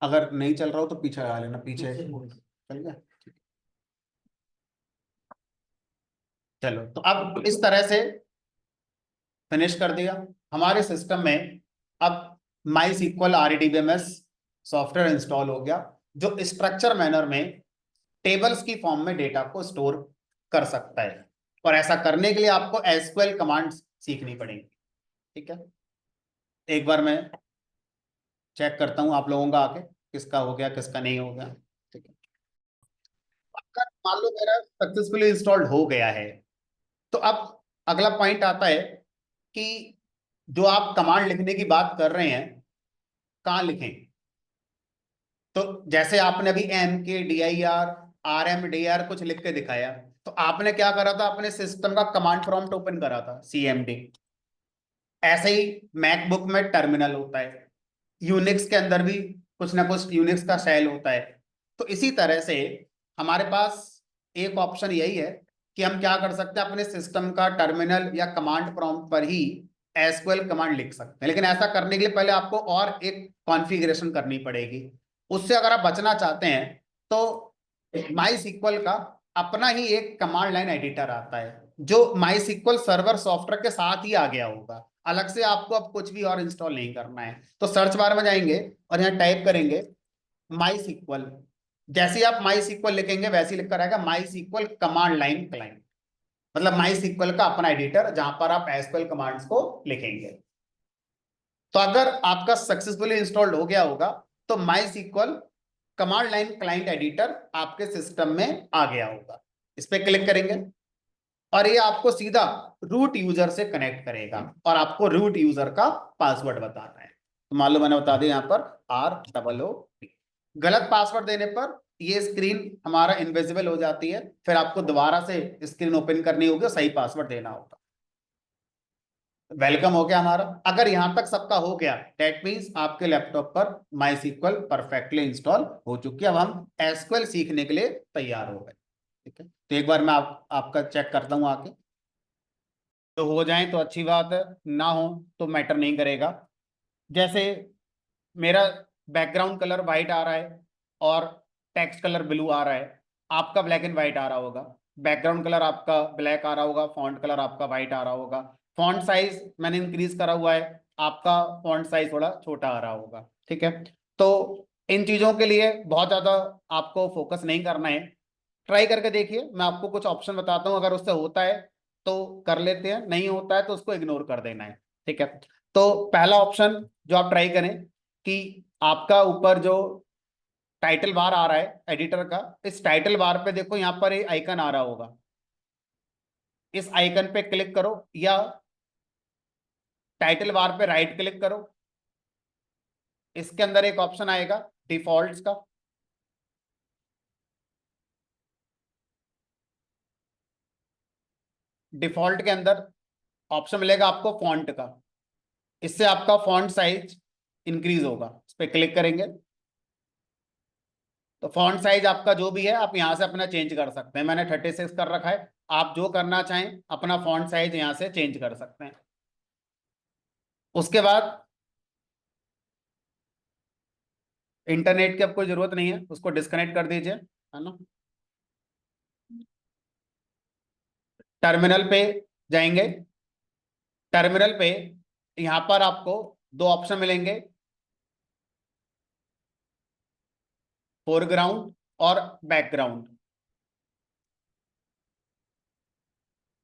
अगर नहीं चल रहा हो तो पीछे आ लेना, पीछे चल गया। चलो, तो अब इस तरह से फिनिश कर दिया हमारे सिस्टम में। अब माई सिक्वल RDBMS सॉफ्टवेयर इंस्टॉल हो गया जो स्ट्रक्चर मैनर में टेबल्स की फॉर्म में डेटा को स्टोर कर सकता है। और ऐसा करने के लिए आपको एसक्यूएल कमांड्स सीखनी पड़ेगी, ठीक है। एक बार मैं चेक करता हूं आप लोगों का आके, किसका हो गया किसका नहीं हो गया, ठीक है। अगर मान लो मेरा सक्सेसफुली इंस्टॉल्ड हो गया है तो अब अगला पॉइंट आता है कि जो आप कमांड लिखने की बात कर रहे हैं कहाँ लिखें। तो जैसे आपने अभी MKDIR RMDR कुछ लिख के दिखाया, तो आपने क्या करा था, अपने सिस्टम का कमांड प्रॉम्प्ट ओपन करा था CMD। ऐसे ही मैकबुक में टर्मिनल होता है, यूनिक्स के अंदर भी कुछ ना कुछ यूनिक्स का शेल होता है। तो इसी तरह से हमारे पास एक ऑप्शन यही है कि हम क्या कर सकते हैं, अपने सिस्टम का टर्मिनल या कमांड प्रॉम्प्ट पर ही एसक्यूएल कमांड लिख सकते हैं। लेकिन ऐसा करने के लिए पहले आपको और एक कॉन्फ़िगरेशन करनी पड़ेगी। उससे अगर आप बचना चाहते हैं तो माई सिक्वल का अपना ही एक कमांड लाइन एडिटर आता है, जो माई सिक्वल सर्वर सॉफ्टवेयर के साथ ही आ गया होगा। अलग से आपको अब कुछ भी और इंस्टॉल नहीं करना है। तो सर्च बार में जाएंगे और यहाँ टाइप करेंगे माई सिक्वल। जैसे ही आप माई सिक्वल लिखेंगे वैसे ही लिखकर आएगा माई सिक्वल कमांड लाइन क्लाइंट, मतलब माई सिक्वल का अपना एडिटर जहां पर आप एसक्यूएल कमांड्स को लिखेंगे। तो अगर आपका सक्सेसफुली इंस्टॉल्ड हो गया होगा तो MySQL command line client editor आपके सिस्टम में आ गया होगा। इस पर क्लिक करेंगे और ये आपको सीधा रूट यूजर से कनेक्ट करेगा और आपको रूट यूजर का पासवर्ड बताना है। तो मान लो मैंने बता दिया यहाँ पर ROOT। गलत पासवर्ड देने पर ये स्क्रीन हमारा इनविजिबल हो जाती है, फिर आपको दोबारा से स्क्रीन ओपन करनी होगी और सही पासवर्ड देना होगा। वेलकम हो गया हमारा। अगर यहां तक सबका हो गया दैट मीन्स आपके लैपटॉप पर माई सिक्वल परफेक्टली इंस्टॉल हो चुकी है। अब हम एसक्यूएल सीखने के लिए तैयार हो गए। ठीक है, तो एक बार मैं आपका चेक करता हूं आके। तो हो जाए तो अच्छी बात है, ना हो तो मैटर नहीं करेगा। जैसे मेरा बैकग्राउंड कलर वाइट आ रहा है और टेक्स्ट कलर ब्लू आ रहा है, आपका ब्लैक एंड वाइट आ रहा होगा। बैकग्राउंड कलर आपका ब्लैक आ रहा होगा, फॉन्ट कलर आपका वाइट आ रहा होगा। फॉन्ट साइज मैंने इंक्रीज करा हुआ है, आपका फॉन्ट साइज थोड़ा छोटा आ रहा होगा। ठीक है, तो इन चीजों के लिए बहुत ज्यादा आपको फोकस नहीं करना है। ट्राई करके देखिए, मैं आपको कुछ ऑप्शन बताता हूँ, अगर उससे होता है तो कर लेते हैं, नहीं होता है तो उसको इग्नोर कर देना है। ठीक है, तो पहला ऑप्शन जो आप ट्राई करें कि आपका ऊपर जो टाइटल बार आ रहा है एडिटर का, इस टाइटल बार पे देखो यहाँ पर एक आइकन आ रहा होगा। इस आइकन पे क्लिक करो या टाइटल बार पे राइट क्लिक करो। इसके अंदर एक ऑप्शन आएगा डिफॉल्ट्स का। डिफॉल्ट के अंदर ऑप्शन मिलेगा आपको फॉन्ट का। इससे आपका फॉन्ट साइज इंक्रीज होगा। इस पे क्लिक करेंगे तो फॉन्ट साइज आपका जो भी है आप यहां से अपना चेंज कर सकते हैं। मैंने 36 कर रखा है, आप जो करना चाहें अपना फॉन्ट साइज यहां से चेंज कर सकते हैं। उसके बाद इंटरनेट की अब कोई जरूरत नहीं है, उसको डिस्कनेक्ट कर दीजिए, है ना। टर्मिनल पे जाएंगे। टर्मिनल पे यहां पर आपको दो ऑप्शन मिलेंगे, फोरग्राउंड और बैकग्राउंड।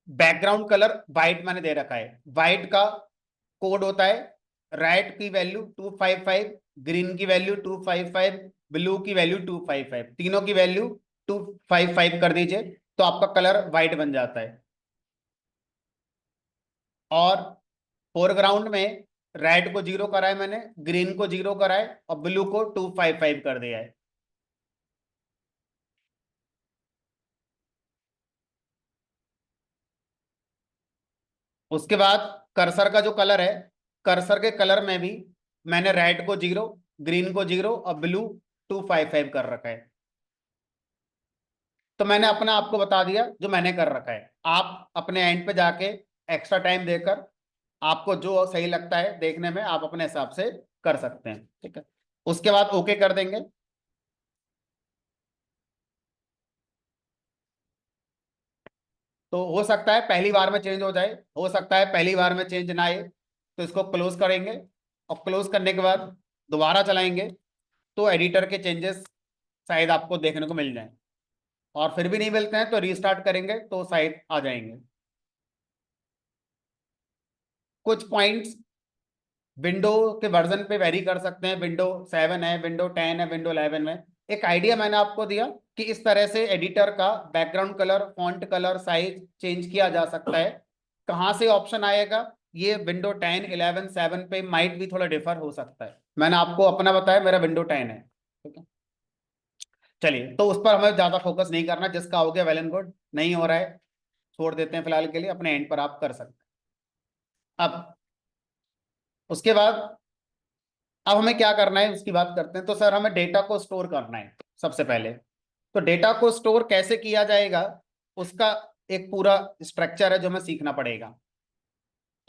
बैकग्राउंड कलर वाइट मैंने दे रखा है। वाइट का कोड होता है रेड की वैल्यू 255, ग्रीन की वैल्यू 255, ब्लू की वैल्यू 255, तीनों की वैल्यू 255 कर दीजिए तो आपका कलर वाइट बन जाता है। और फोरग्राउंड में रेड को 0 करा है मैंने, ग्रीन को 0 करा है और ब्लू को 255 कर दिया है। उसके बाद कर्सर का जो कलर है, कर्सर के कलर में भी मैंने रेड को 0, ग्रीन को 0 और ब्लू 255 कर रखा है। तो मैंने अपना आपको बता दिया जो मैंने कर रखा है। आप अपने एंड पे जाके एक्स्ट्रा टाइम देकर आपको जो सही लगता है देखने में आप अपने हिसाब से कर सकते हैं। ठीक है, उसके बाद ओके कर देंगे। तो हो सकता है पहली बार में चेंज हो जाए, हो सकता है पहली बार में चेंज ना आए, तो इसको क्लोज करेंगे और क्लोज करने के बाद दोबारा चलाएंगे तो एडिटर के चेंजेस शायद आपको देखने को मिल जाए। और फिर भी नहीं मिलते हैं तो रीस्टार्ट करेंगे तो शायद आ जाएंगे। कुछ पॉइंट्स विंडो के वर्जन पे वेरी कर सकते हैं, विंडो 7 है, विंडो 10 है, विंडो 11 में। एक आइडिया मैंने आपको दिया कि इस तरह से एडिटर का background colour, font colour, size change किया जा सकता है। कहाँ से ऑप्शन आएगा, ये विंडो 10, 11, 7 पे माइट भी थोड़ा डिफर हो सकता है। मैंने आपको अपना बताया, मेरा विंडो 10 है। ठीक है, चलिए तो उस पर हमें ज्यादा फोकस नहीं करना, जिसका हो गया वेल एंड गुड, नहीं हो रहा है छोड़ देते हैं फिलहाल के लिए, अपने एंड पर आप कर सकते हैं। अब उसके बाद अब हमें क्या करना है उसकी बात करते हैं। तो सर हमें डेटा को स्टोर करना है सबसे पहले। तो डेटा को स्टोर कैसे किया जाएगा उसका एक पूरा स्ट्रक्चर है जो हमें सीखना पड़ेगा।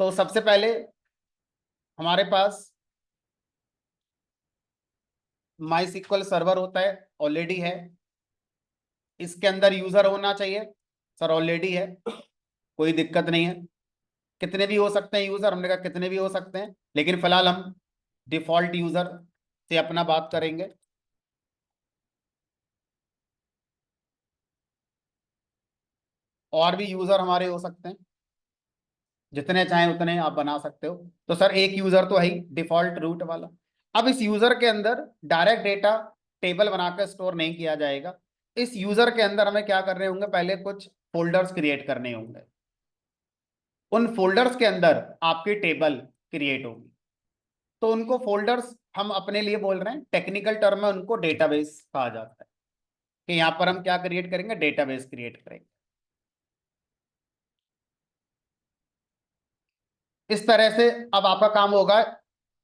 तो सबसे पहले हमारे पास माई SQL सर्वर होता है, ऑलरेडी है। इसके अंदर यूजर होना चाहिए, सर ऑलरेडी है, कोई दिक्कत नहीं है। कितने भी हो सकते हैं यूजर, हमने कहा कितने भी हो सकते हैं, लेकिन फिलहाल हम डिफॉल्ट यूजर से अपना बात करेंगे। और भी यूजर हमारे हो सकते हैं, जितने चाहें उतने आप बना सकते हो। तो सर एक यूजर तो है ही डिफॉल्ट रूट वाला। अब इस यूजर के अंदर डायरेक्ट डेटा टेबल बनाकर स्टोर नहीं किया जाएगा। इस यूजर के अंदर हमें क्या करने होंगे, पहले कुछ फोल्डर्स क्रिएट करने होंगे। उन फोल्डर्स के अंदर आपकी टेबल क्रिएट होगी। तो उनको फोल्डर्स हम अपने लिए बोल रहे हैं, टेक्निकल टर्म में उनको डेटाबेस कहा जाता है, कि यहां पर हम क्या क्रिएट करेंगे, डेटाबेस क्रिएट करेंगे। इस तरह से अब आपका काम होगा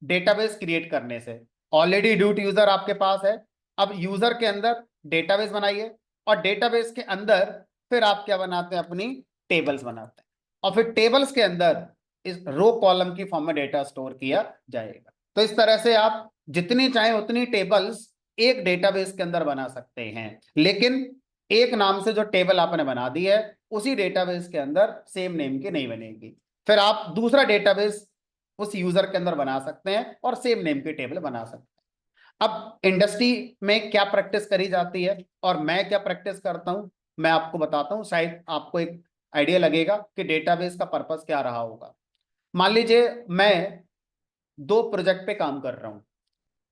डेटाबेस क्रिएट करने से। ऑलरेडी रूट यूजर आपके पास है, अब यूजर के अंदर डेटाबेस बनाइए, और डेटाबेस के अंदर फिर आप क्या बनाते हैं, अपनी टेबल्स बनाते हैं, और फिर टेबल्स के अंदर इस रो कॉलम की फॉर्म में डेटा स्टोर किया जाएगा। तो इस तरह से आप जितनी चाहे उतनी टेबल्स एक डेटाबेस के अंदर बना सकते हैं, लेकिन एक नाम से जो टेबल आपने बना दी है उसी डेटाबेस के अंदर सेम नेम की नहीं बनेगी। फिर आप दूसरा डेटाबेस उस यूजर के अंदर बना सकते हैं और सेम नेम की टेबल बना सकते हैं। अब इंडस्ट्री में क्या प्रैक्टिस करी जाती है और मैं क्या प्रैक्टिस करता हूं, मैं आपको बताता हूं, शायद आपको एक आइडिया लगेगा कि डेटाबेस का पर्पस क्या रहा होगा। मान लीजिए मैं दो प्रोजेक्ट पे काम कर रहा हूं।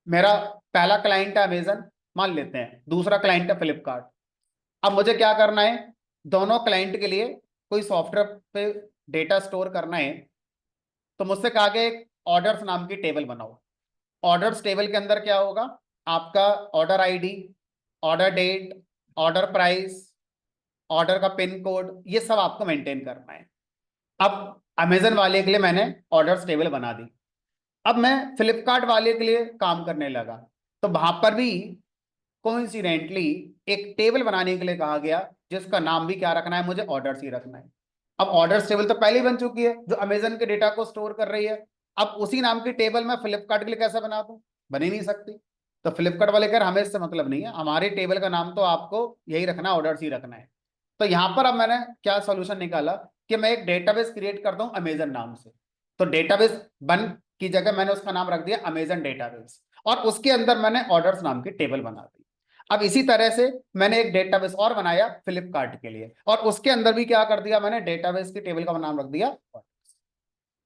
मेरा पहला क्लाइंट है अमेजन, मान लेते हैं, दूसरा क्लाइंट है फ्लिपकार्ट। अब मुझे क्या करना है, दोनों क्लाइंट के लिए कोई सॉफ्टवेयर पे डेटा स्टोर करना है। तो मुझसे कहा गया एक ऑर्डर्स नाम की टेबल बनाओ। ऑर्डर्स टेबल के अंदर क्या होगा, आपका order ID, order date, order price, order का पिन कोड, ये सब आपको मेंटेन करना है। अब अमेजन वाले के लिए मैंने ऑर्डर्स टेबल बना दी। अब मैं फ्लिपकार्ट वाले के लिए काम करने लगा, तो वहां पर भी कोइंसिडेंटली एक टेबल बनाने के लिए कहा गया जिसका नाम भी क्या रखना है, मुझे ऑर्डर्स ही रखना है। अब ऑर्डर्स टेबल तो पहले ही बन चुकी है जो अमेजन के डेटा को स्टोर कर रही है। अब उसी नाम की टेबल मैं फ्लिपकार्ट के लिए कैसे बना दूं, बन ही नहीं सकती। तो फ्लिपकार्ट वाले कह रहे हमें इससे मतलब नहीं है, हमारी टेबल का नाम तो आपको यही रखना है, ऑर्डर्स ही रखना है। तो यहां पर अब मैंने क्या सोल्यूशन निकाला कि मैं एक डेटाबेस क्रिएट करता हूं अमेजन नाम से। तो डेटाबेस बन की जगह मैंने उसका नाम रख दिया अमेजन डेटाबेस, और उसके अंदर मैंने ऑर्डर्स नाम की टेबल बना दी। अब इसी तरह से मैंने एक डेटाबेस और बनाया फ्लिपकार्ट के लिए, और उसके अंदर भी क्या कर दिया, मैंने डेटाबेस की टेबल का नाम रख दिया।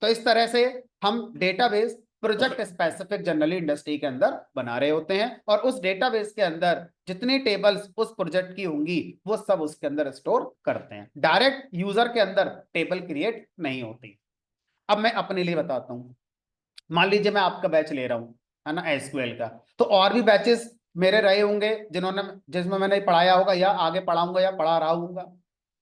तो इस तरह से हम database project specific generally industry के अंदर बना रहे होते हैं, और उस डेटाबेस के अंदर जितनी टेबल्स उस प्रोजेक्ट की होंगी वो सब उसके अंदर स्टोर करते हैं। डायरेक्ट यूजर के अंदर टेबल क्रिएट नहीं होती। अब मैं अपने लिए बताता हूं, मान लीजिए मैं आपका बैच ले रहा हूं, है ना, एसक्यूएल का। तो और भी बैचेस मेरे रहे होंगे जिन्होंने, जिसमें मैंने पढ़ाया होगा या आगे पढ़ाऊंगा या पढ़ा रहा हूंगा।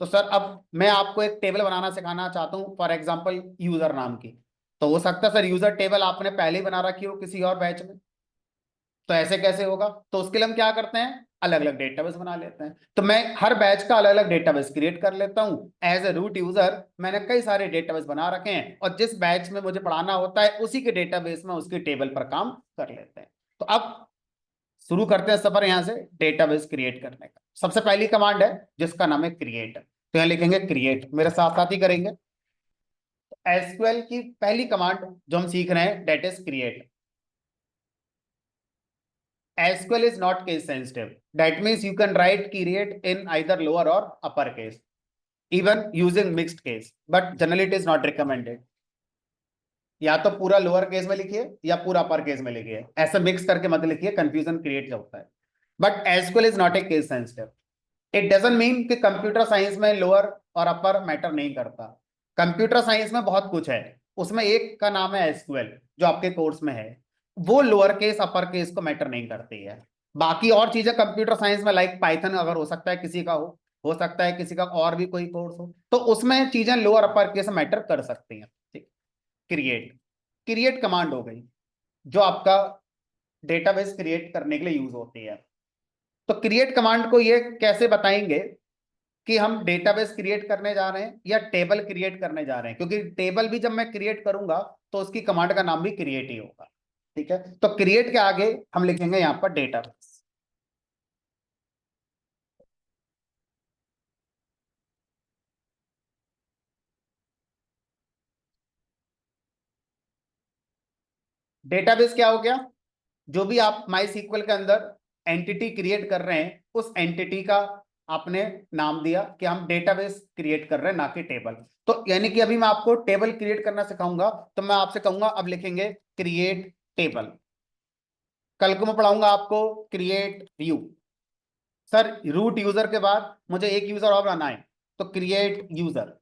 तो सर अब मैं आपको एक टेबल बनाना सिखाना चाहता हूँ, फॉर एग्जांपल यूजर नाम की। तो हो सकता है सर यूजर टेबल आपने पहले ही बना रखी हो किसी और बैच में, तो ऐसे कैसे होगा। तो उसके लिए हम क्या करते हैं, अलग अलग डेटाबेस बना लेते हैं। तो मैं हर बैच का अलग अलग डेटाबेस क्रिएट कर लेता हूं। एज ए रूट यूजर मैंने कई सारे डेटाबेस बना रखे हैं, और जिस बैच में मुझे पढ़ाना होता है उसी के डेटाबेस में उसकी टेबल पर काम कर लेते हैं। तो अब शुरू करते हैं सफर यहां से डेटाबेस क्रिएट करने का। सबसे पहली कमांड है जिसका नाम है क्रिएट। तो यहाँ लिखेंगे क्रिएट, मेरे साथ साथ ही करेंगे। एसक्यूएल की पहली कमांड जो हम सीख रहे हैं that is create. SQL is not case sensitive. That means you can write create in either lower or upper case, even using mixed case. But generally it is not recommended. या तो पूरा lower case में लिखिए या पूरा upper case में लिखिए, ऐसा मिक्स करके मत लिखिए, कंफ्यूजन क्रिएट होता है। But SQL is not A case sensitive. It doesn't mean कि कंप्यूटर साइंस में लोअर और अपर मैटर नहीं करता। कंप्यूटर साइंस में बहुत कुछ है, उसमें एक का नाम है एसक्यूएल जो आपके कोर्स में है, वो लोअर केस अपर केस को मैटर नहीं करती है। बाकी और चीजें कंप्यूटर साइंस में लाइक पाइथन अगर हो सकता है किसी का हो सकता है किसी का और भी कोई कोर्स हो, तो उसमें चीजें लोअर अपर केस मैटर कर सकती हैं। ठीक, क्रिएट, क्रिएट कमांड हो गई जो आपका डेटाबेस क्रिएट करने के लिए यूज होती है। तो क्रिएट कमांड को ये कैसे बताएंगे कि हम डेटाबेस क्रिएट करने जा रहे हैं या टेबल क्रिएट करने जा रहे हैं, क्योंकि टेबल भी जब मैं क्रिएट करूंगा तो उसकी कमांड का नाम भी क्रिएट ही होगा। ठीक है, तो क्रिएट के आगे हम लिखेंगे यहां पर डेटाबेस। डेटाबेस क्या हो गया? जो भी आप माई सीक्वल के अंदर एंटिटी क्रिएट कर रहे हैं उस एंटिटी का आपने नाम दिया कि हम डेटाबेस क्रिएट कर रहे हैं, ना कि टेबल। तो यानी कि अभी मैं आपको टेबल क्रिएट करना सिखाऊंगा, तो मैं आपसे कहूंगा अब लिखेंगे क्रिएट टेबल। कल को मैं पढ़ाऊंगा आपको create view. Sir root user के बाद मुझे एक यूजर और बनाना है, तो क्रिएट यूजर।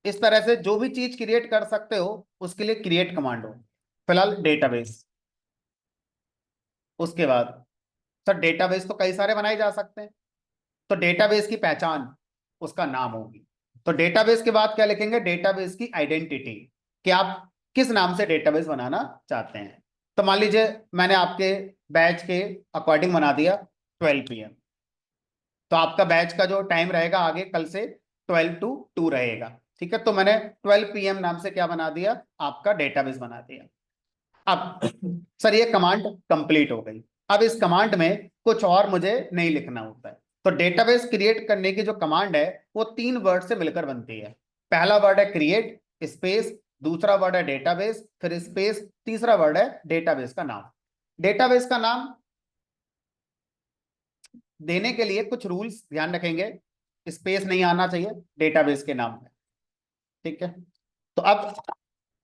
इस तरह से जो भी चीज क्रिएट कर सकते हो उसके लिए क्रिएट कमांड हो। फिलहाल डेटाबेस। उसके बाद सर डेटाबेस तो कई सारे बनाए जा सकते हैं, तो डेटाबेस की पहचान उसका नाम होगी। तो डेटाबेस के बाद क्या लिखेंगे? डेटाबेस की आइडेंटिटी, कि आप किस नाम से डेटाबेस बनाना चाहते हैं। तो मान लीजिए मैंने आपके बैच के अकॉर्डिंग बना दिया 12 PM। तो आपका बैच का जो टाइम रहेगा आगे कल से 12 to 2 रहेगा। ठीक है, तो मैंने 12 PM नाम से क्या बना दिया? आपका डेटाबेस बना दिया। अब सर ये कमांड कंप्लीट हो गई। अब इस कमांड में कुछ और मुझे नहीं लिखना होता है। तो डेटाबेस क्रिएट करने की जो कमांड है वो 3 वर्ड से मिलकर बनती है। पहला वर्ड है क्रिएट, स्पेस, दूसरा वर्ड है डेटाबेस, फिर स्पेस, तीसरा वर्ड है डेटाबेस का नाम। डेटाबेस का नाम देने के लिए कुछ रूल्स ध्यान रखेंगे। स्पेस नहीं आना चाहिए डेटाबेस के नाम में। ठीक है, तो अब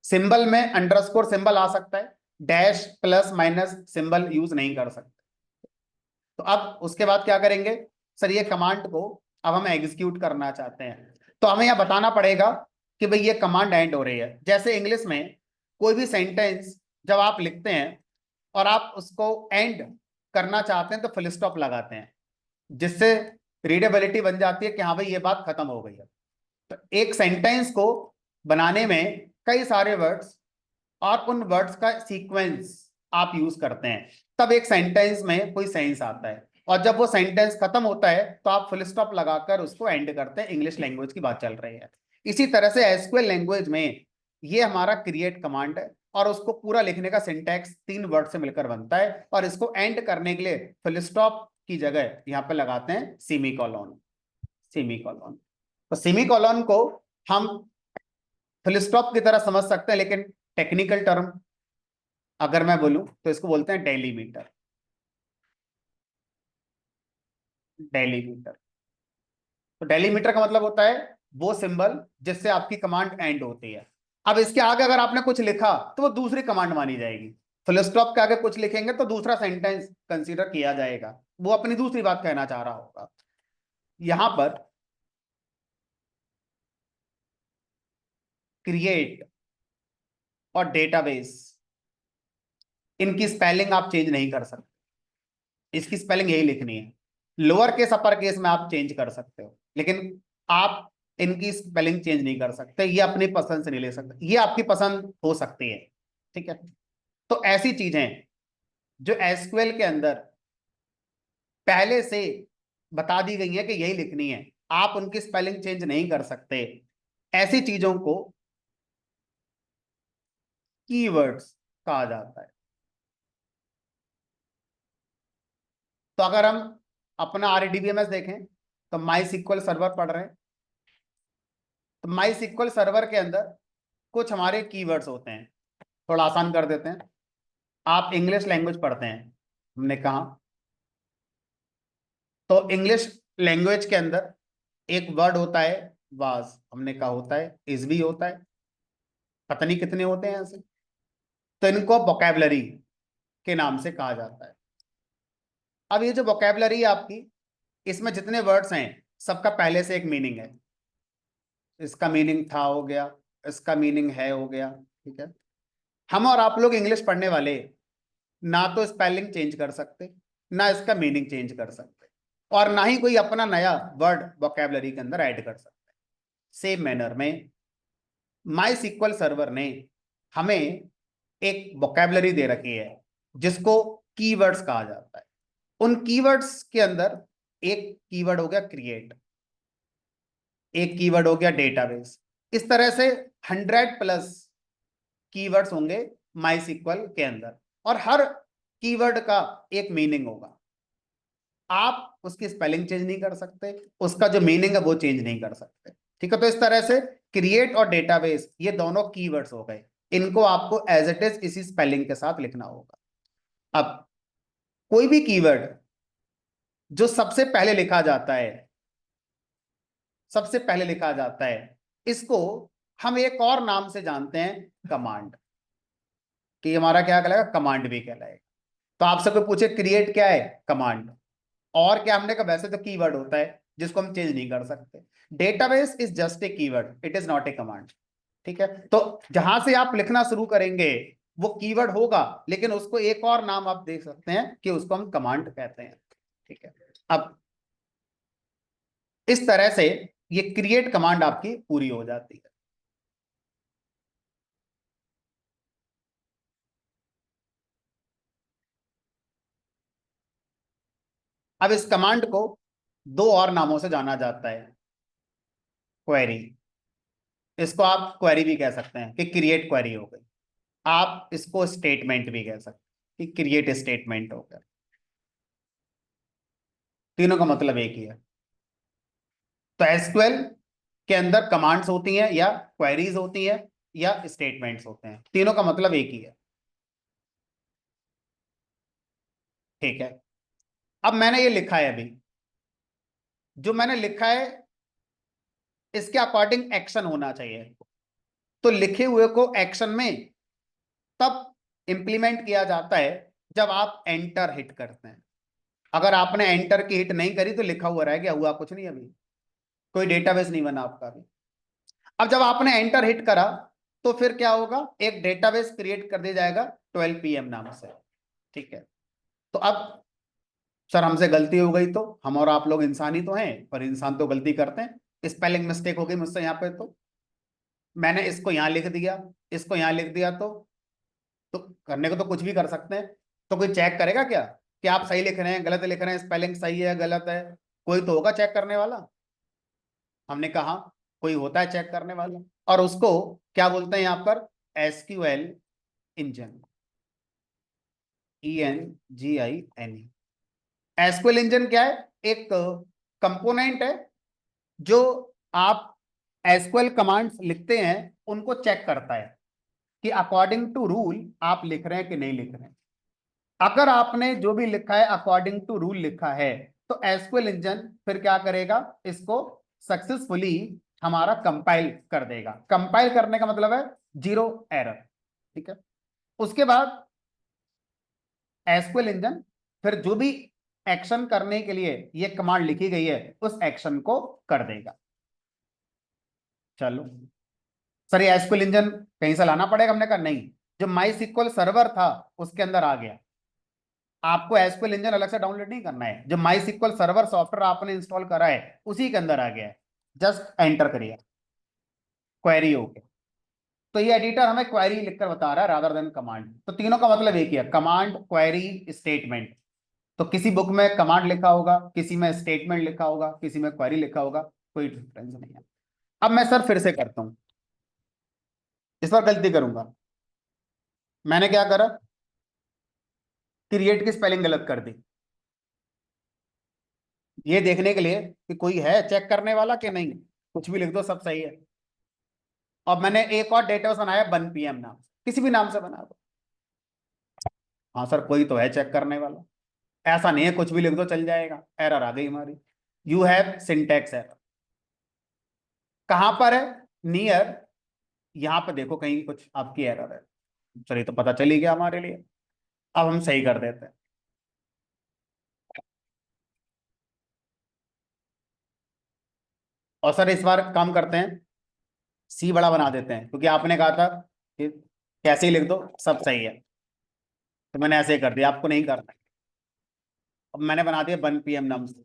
सिंबल में अंडरस्कोर सिंबल आ सकता है, dash plus minus symbol use नहीं कर सकते। तो अब उसके बाद क्या करेंगे? सर ये कमांड को अब हम एग्जीक्यूट करना चाहते हैं, तो हमें यह बताना पड़ेगा कि भाई ये कमांड एंड हो रही है। जैसे इंग्लिश में कोई भी सेंटेंस जब आप लिखते हैं और आप उसको एंड करना चाहते हैं तो फुल स्टॉप लगाते हैं, जिससे रीडेबिलिटी बन जाती है कि हाँ भाई ये बात खत्म हो गई है। तो एक सेंटेंस को बनाने में कई सारे वर्ड्स और उन वर्ड्स का सीक्वेंस आप यूज करते हैं, तब एक सेंटेंस में कोई सेंस आता है। और जब वो सेंटेंस खत्म होता है तो आप फुल स्टॉप लगाकर उसको एंड करते हैं। इंग्लिश लैंग्वेज की बात चल रही है। इसी तरह से एसक्यूएल लैंग्वेज में ये हमारा क्रिएट कमांड है, और उसको पूरा लिखने का सिंटैक्स 3 वर्ड से मिलकर बनता है, और इसको एंड करने के लिए फुल स्टॉप की जगह यहाँ पे लगाते हैं सेमी कॉलन। सेमी कॉलन, तो सेमी कॉलन को हम फुल स्टॉप की तरह समझ सकते हैं, लेकिन टेक्निकल टर्म अगर मैं बोलूं तो इसको बोलते हैं डेलीमीटर। डेलीमीटर, तो डेलीमीटर का मतलब होता है वो सिंबल जिससे आपकी कमांड एंड होती है। अब इसके आगे अगर आपने कुछ लिखा तो वो दूसरी कमांड मानी जाएगी। फुल स्टॉप के आगे कुछ लिखेंगे तो दूसरा सेंटेंस कंसीडर किया जाएगा, वो अपनी दूसरी बात कहना चाह रहा होगा। यहां पर क्रिएट और डेटाबेस, इनकी स्पेलिंग आप चेंज नहीं कर सकते। इसकी स्पेलिंग यही लिखनी है। लोअर केस अपर केस में आप चेंज कर सकते हो, लेकिन आप इनकी स्पेलिंग चेंज नहीं कर सकते। ये अपनी पसंद से नहीं ले सकते, ये आपकी पसंद हो सकती है। ठीक है, तो ऐसी चीजें जो एसक्यूएल के अंदर पहले से बता दी गई है कि यही लिखनी है, आप उनकी स्पेलिंग चेंज नहीं कर सकते। ऐसी चीजों को कीवर्ड्स कहा जाता है। तो अगर हम अपना आरडीबीएमएस देखें तो माई सिक्वल सर्वर पढ़ रहे हैं, तो माई सिक्वल सर्वर के अंदर कुछ हमारे कीवर्ड्स होते हैं। थोड़ा आसान कर देते हैं। आप इंग्लिश लैंग्वेज पढ़ते हैं, हमने कहा, तो इंग्लिश लैंग्वेज के अंदर एक वर्ड होता है वाज, हमने कहा होता है, इज भी होता है, पता नहीं कितने होते हैं ऐसे। तो इनको वोकैबुलरी के नाम से कहा जाता है। अब ये जो वोकैबुलरी है आपकी, इसमें जितने वर्ड्स हैं सबका पहले से एक मीनिंग है। इसका मीनिंग था हो गया, इसका मीनिंग है हो गया। ठीक है, हम और आप लोग इंग्लिश पढ़ने वाले ना तो स्पेलिंग चेंज कर सकते, ना इसका मीनिंग चेंज कर सकते, और ना ही कोई अपना नया वर्ड वोकैबुलरी के अंदर ऐड कर सकते। सेम मैनर में माई सिक्वल सर्वर ने हमें एक वोकैबुलरी दे रखी है जिसको कीवर्ड्स कहा जाता है। उन कीवर्ड्स के अंदर एक कीवर्ड हो गया क्रिएट, एक कीवर्ड हो गया डेटाबेस। इस तरह से 100+ कीवर्ड्स होंगे माइस्क्ल के अंदर, और हर कीवर्ड का एक मीनिंग होगा। आप उसकी स्पेलिंग चेंज नहीं कर सकते, उसका जो मीनिंग है वो चेंज नहीं कर सकते। ठीक है, तो इस तरह से क्रिएट और डेटाबेस ये दोनों कीवर्ड्स हो गए, इनको आपको एज इट इज इसी स्पेलिंग के साथ लिखना होगा। अब कोई भी कीवर्ड जो सबसे पहले लिखा जाता है, सबसे पहले लिखा जाता है, इसको हम एक और नाम से जानते हैं, कमांड। कि हमारा क्या कहलाएगा, कमांड भी कहलाएगा। तो आपसे कोई पूछे क्रिएट क्या है, कमांड। और क्या, हमने कहा वैसे तो कीवर्ड होता है जिसको हम चेंज नहीं कर सकते। Database is just a keyword, it is not A command. ठीक है, तो जहां से आप लिखना शुरू करेंगे वो कीवर्ड होगा, लेकिन उसको एक और नाम आप देख सकते हैं कि उसको हम कमांड कहते हैं। ठीक है, अब इस तरह से ये क्रिएट कमांड आपकी पूरी हो जाती है। अब इस कमांड को दो और नामों से जाना जाता है, क्वेरी। इसको आप क्वेरी भी कह सकते हैं कि क्रिएट क्वेरी हो गई। आप इसको स्टेटमेंट भी कह सकते हैं कि क्रिएट स्टेटमेंट हो गया। तीनों का मतलब एक ही है। तो एसक्यूएल के अंदर कमांड्स होती हैं या क्वेरीज होती हैं या स्टेटमेंट्स होते हैं, तीनों का मतलब एक ही है। ठीक है, अब मैंने ये लिखा है, अभी जो मैंने लिखा है इसके अकॉर्डिंग एक्शन होना चाहिए। तो लिखे हुए को एक्शन में तब इंप्लीमेंट किया जाता है जब आप एंटर हिट करते हैं। अगर आपने एंटर की हिट नहीं करी तो लिखा हुआ रह गया, हुआ कुछ नहीं, अभी कोई डेटाबेस नहीं बना आपका अभी। अब जब आपने एंटर हिट करा तो फिर क्या होगा, एक डेटाबेस क्रिएट कर दिया जाएगा 12 PM नाम से। ठीक है, तो अब सर हमसे गलती हो गई, तो हम और आप लोग इंसान ही तो हैं, पर इंसान तो गलती करते हैं। स्पेलिंग मिस्टेक हो गई मुझसे यहाँ पे, तो मैंने इसको यहाँ लिख दिया, इसको यहाँ लिख दिया, तो करने को तो कुछ भी कर सकते हैं। तो कोई चेक करेगा क्या कि आप सही लिख रहे हैं, गलत लिख रहे हैं, स्पेलिंग सही है गलत है? कोई तो होगा चेक करने वाला। हमने कहा कोई होता है चेक करने वाला, और उसको क्या बोलते हैं यहाँ पर, SQL engine, ENGIN। SQL engine क्या है, एक कंपोनेंट है जो आप एसक्यूएल कमांड्स लिखते हैं उनको चेक करता है कि अकॉर्डिंग टू रूल आप लिख रहे हैं कि नहीं लिख रहे हैं। अगर आपने जो भी लिखा है अकॉर्डिंग टू रूल लिखा है, तो एसक्यूएल इंजन फिर क्या करेगा, इसको सक्सेसफुली हमारा कंपाइल कर देगा। कंपाइल करने का मतलब है 0 एरर। ठीक है, उसके बाद एसक्यूएल इंजन फिर जो भी एक्शन करने के लिए ये कमांड लिखी गई है उस एक्शन को कर देगा। चलो सर, ये एसक्यूएल इंजन कहीं से लाना पड़ेगा? हमने कहा नहीं, जो माई सिक्वल सर्वर था उसके अंदर आ गया। आपको एसक्यूएल इंजन अलग से डाउनलोड नहीं करना है, जो माई सिक्वल सर्वर सॉफ्टवेयर आपने इंस्टॉल करा है उसी के अंदर आ गया है। जस्ट एंटर करिए, क्वेरी हो गया। तो ये एडिटर हमें क्वेरी लिखकर बता रहा है रादर देन कमांड। तो तीनों का मतलब एक ही है, कमांड, क्वेरी, स्टेटमेंट। तो किसी बुक में कमांड लिखा होगा, किसी में स्टेटमेंट लिखा होगा, किसी में क्वेरी लिखा होगा, कोई डिफरेंस नहीं है। अब मैं सर फिर से करता हूं, इस बार गलती करूंगा। मैंने क्या करा, क्रिएट की स्पेलिंग गलत कर दी, ये देखने के लिए कि कोई है चेक करने वाला कि नहीं, कुछ भी लिख दो सब सही है। और मैंने एक और डेटाबेस बनाया 1 PM नाम से, किसी भी नाम से बना दो। हाँ सर, कोई तो है चेक करने वाला, ऐसा नहीं है कुछ भी लिख दो चल जाएगा। एरर आ गई हमारी, यू हैव सिंटैक्स एरर। कहां पर है, नियर, यहां पर देखो कहीं कुछ आपकी एरर है। चलिए, तो पता चली गया हमारे लिए। अब हम सही कर देते हैं। और सर इस बार काम करते हैं, सी बड़ा बना देते हैं, क्योंकि आपने कहा था कि कैसे ही लिख दो सब सही है, तो मैंने ऐसे ही कर दिया, आपको नहीं करना है। अब मैंने बना दिया 1 PM नाम से,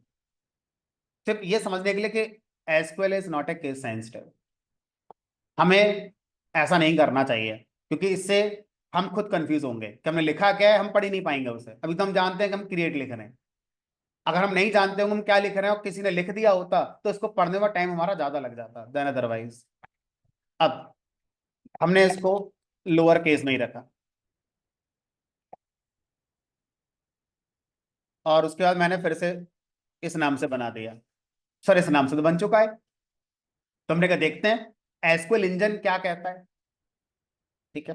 सिर्फ ये समझने के लिए कि SQL is not A case sensitive. हमें ऐसा नहीं करना चाहिए, क्योंकि इससे हम खुद कंफ्यूज होंगे कि हमने लिखा क्या है, हम पढ़ ही नहीं पाएंगे उसे। अभी तो हम जानते हैं कि हम क्रिएट लिख रहे हैं, अगर हम नहीं जानते होंगे हम क्या लिख रहे हैं और किसी ने लिख दिया होता तो इसको पढ़ने में टाइम हमारा ज्यादा लग जाता देन अदरवाइज। अब हमने इसको लोअर केस में ही रखा और उसके बाद मैंने फिर से इस नाम से बना दिया। सर इस नाम से तो बन चुका है। तो हमने कहा देखते हैं एसक्यूएल इंजन क्या कहता है। ठीक है,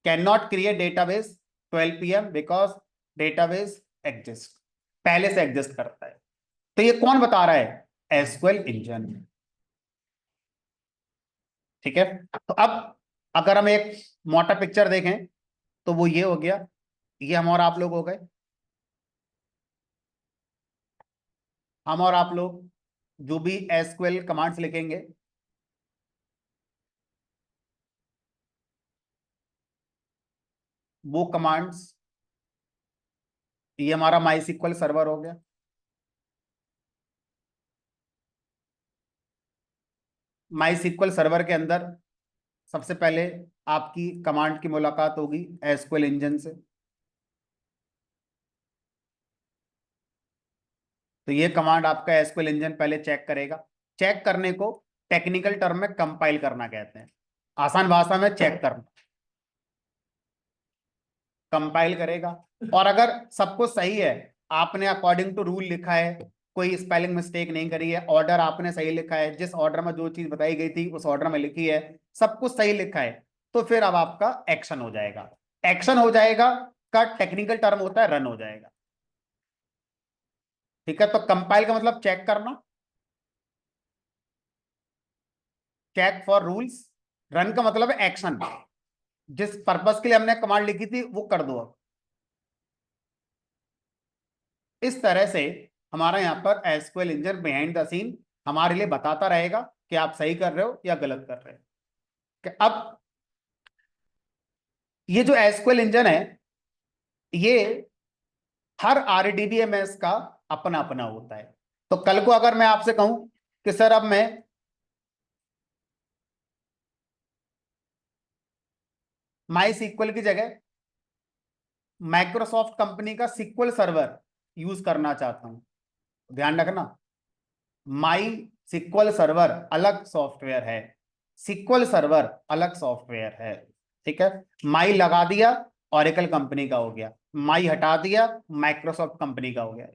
can not create database 12 PM because database exist, पहले से एग्जिस्ट करता है। तो ये कौन बता रहा है? SQL engine. ठीक है, तो अब अगर हम एक मोटा पिक्चर देखें तो वो ये हो गया, ये हम और आप लोग हो गए। हम और आप लोग जो भी एसक्यूएल कमांड्स लिखेंगे वो कमांड्स, ये हमारा माई सीक्वल सर्वर हो गया। माई सीक्वल सर्वर के अंदर सबसे पहले आपकी कमांड की मुलाकात होगी एसक्यूएल इंजन से। तो ये कमांड आपका एसक्यूएल इंजन पहले चेक करेगा। चेक करने को टेक्निकल टर्म में कंपाइल करना कहते हैं, आसान भाषा में चेक करना। कंपाइल करेगा और अगर सब कुछ सही है, आपने अकॉर्डिंग टू रूल लिखा है, कोई स्पेलिंग मिस्टेक नहीं करी है, ऑर्डर आपने सही लिखा है, जिस ऑर्डर में जो चीज बताई गई थी उस ऑर्डर में लिखी है, सब कुछ सही लिखा है, तो फिर अब आपका एक्शन हो जाएगा। एक्शन हो जाएगा का टेक्निकल टर्म होता है रन हो जाएगा। ठीक है, तो कंपाइल का मतलब चेक करना, चेक फॉर रूल्स। रन का मतलब है एक्शन, जिस पर्पस के लिए हमने कमांड लिखी थी वो कर दो अब। इस तरह से हमारा यहाँ पर SQL engine behind the scene हमारे लिए बताता रहेगा कि आप सही कर रहे हो या गलत कर रहे हो। अब ये जो एसक्यूएल इंजन है ये हर आरडीबीएमएस का अपना अपना होता है। तो कल को अगर मैं आपसे कहूं कि सर अब मैं माई सीक्वल की जगह माइक्रोसॉफ्ट कंपनी का सीक्वल सर्वर यूज करना चाहता हूं, ध्यान रखना माई सीक्वल सर्वर अलग सॉफ्टवेयर है, सीक्वल सर्वर अलग सॉफ्टवेयर है। ठीक है, माई लगा दिया ऑरेकल कंपनी का हो गया, माई हटा दिया माइक्रोसॉफ्ट कंपनी का हो गया।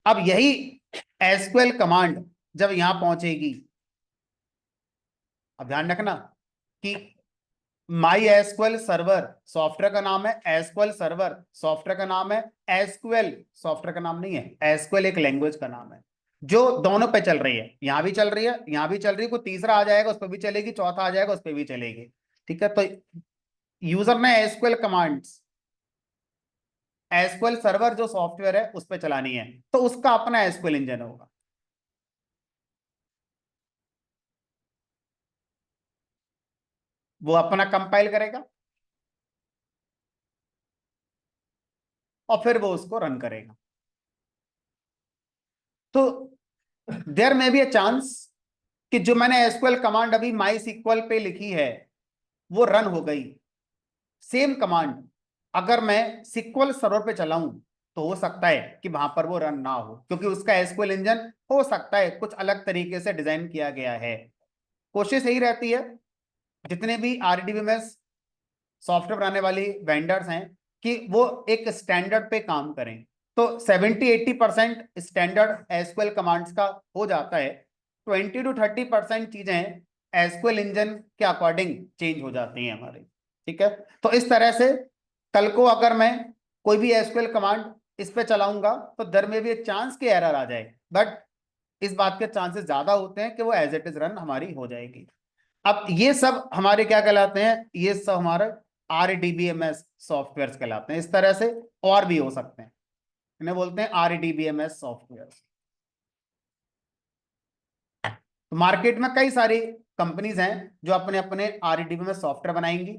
अब यही एसक्यूएल कमांड जब यहां पहुंचेगी, अब ध्यान रखना कि माई एसक्यूएल सर्वर सॉफ्टवेयर का नाम है, एसक्यूएल सर्वर सॉफ्टवेयर का नाम है, एसक्यूएल सॉफ्टवेयर का नाम नहीं है, एसक्यूएल एक लैंग्वेज का नाम है जो दोनों पे चल रही है, यहां भी चल रही है यहां भी चल रही है, कोई तीसरा आ जाएगा उस पर भी चलेगी, चौथा आ जाएगा उस पर भी चलेगी। ठीक है, तो यूजर ने एसक्यूएल कमांड्स एसक्यूएल सर्वर जो सॉफ्टवेयर है उस पर चलानी है, तो उसका अपना एसक्यूएल इंजन होगा। वो अपना कंपाइल करेगा और फिर वो उसको रन करेगा। तो देयर में बी ए चांस कि जो मैंने एसक्यूएल कमांड अभी माई सीक्वल पे लिखी है वो रन हो गई। सेम कमांड अगर मैं सीक्वल सर्वर पे चलाऊं तो हो सकता है कि वहां पर वो रन ना हो, क्योंकि उसका एसक्यूएल इंजन हो सकता है कुछ अलग तरीके से डिजाइन किया गया है। कोशिश यही रहती है जितने भी आरडीबीएमएस सॉफ्टवेयर बनाने वाली वेंडर्स हैं कि वो एक स्टैंडर्ड पे काम करें। तो 70-80% स्टैंडर्ड एसक्यूएल कमांड्स का हो जाता है, 20-30% चीजें एसक्यूएल इंजन के अकॉर्डिंग चेंज हो जाती हैं हमारी। ठीक है, तो इस तरह से कल को अगर मैं कोई भी एसक्यूएल कमांड इस पे चलाऊंगा तो दर में भी एक चांस की एरर आ जाए, बट इस बात के चांसेस ज्यादा होते हैं कि वो एज इट इज रन हमारी हो जाएगी। अब ये सब हमारे क्या कहलाते हैं? ये सब हमारे आरडीबीएमएस सॉफ्टवेयर कहलाते हैं। इस तरह से और भी हो सकते हैं, इन्हें बोलते हैं आरडीबीएमएस सॉफ्टवेयर। तो मार्केट में कई सारी कंपनीज हैं जो अपने अपने आरडीबीएमएस सॉफ्टवेयर बनाएंगी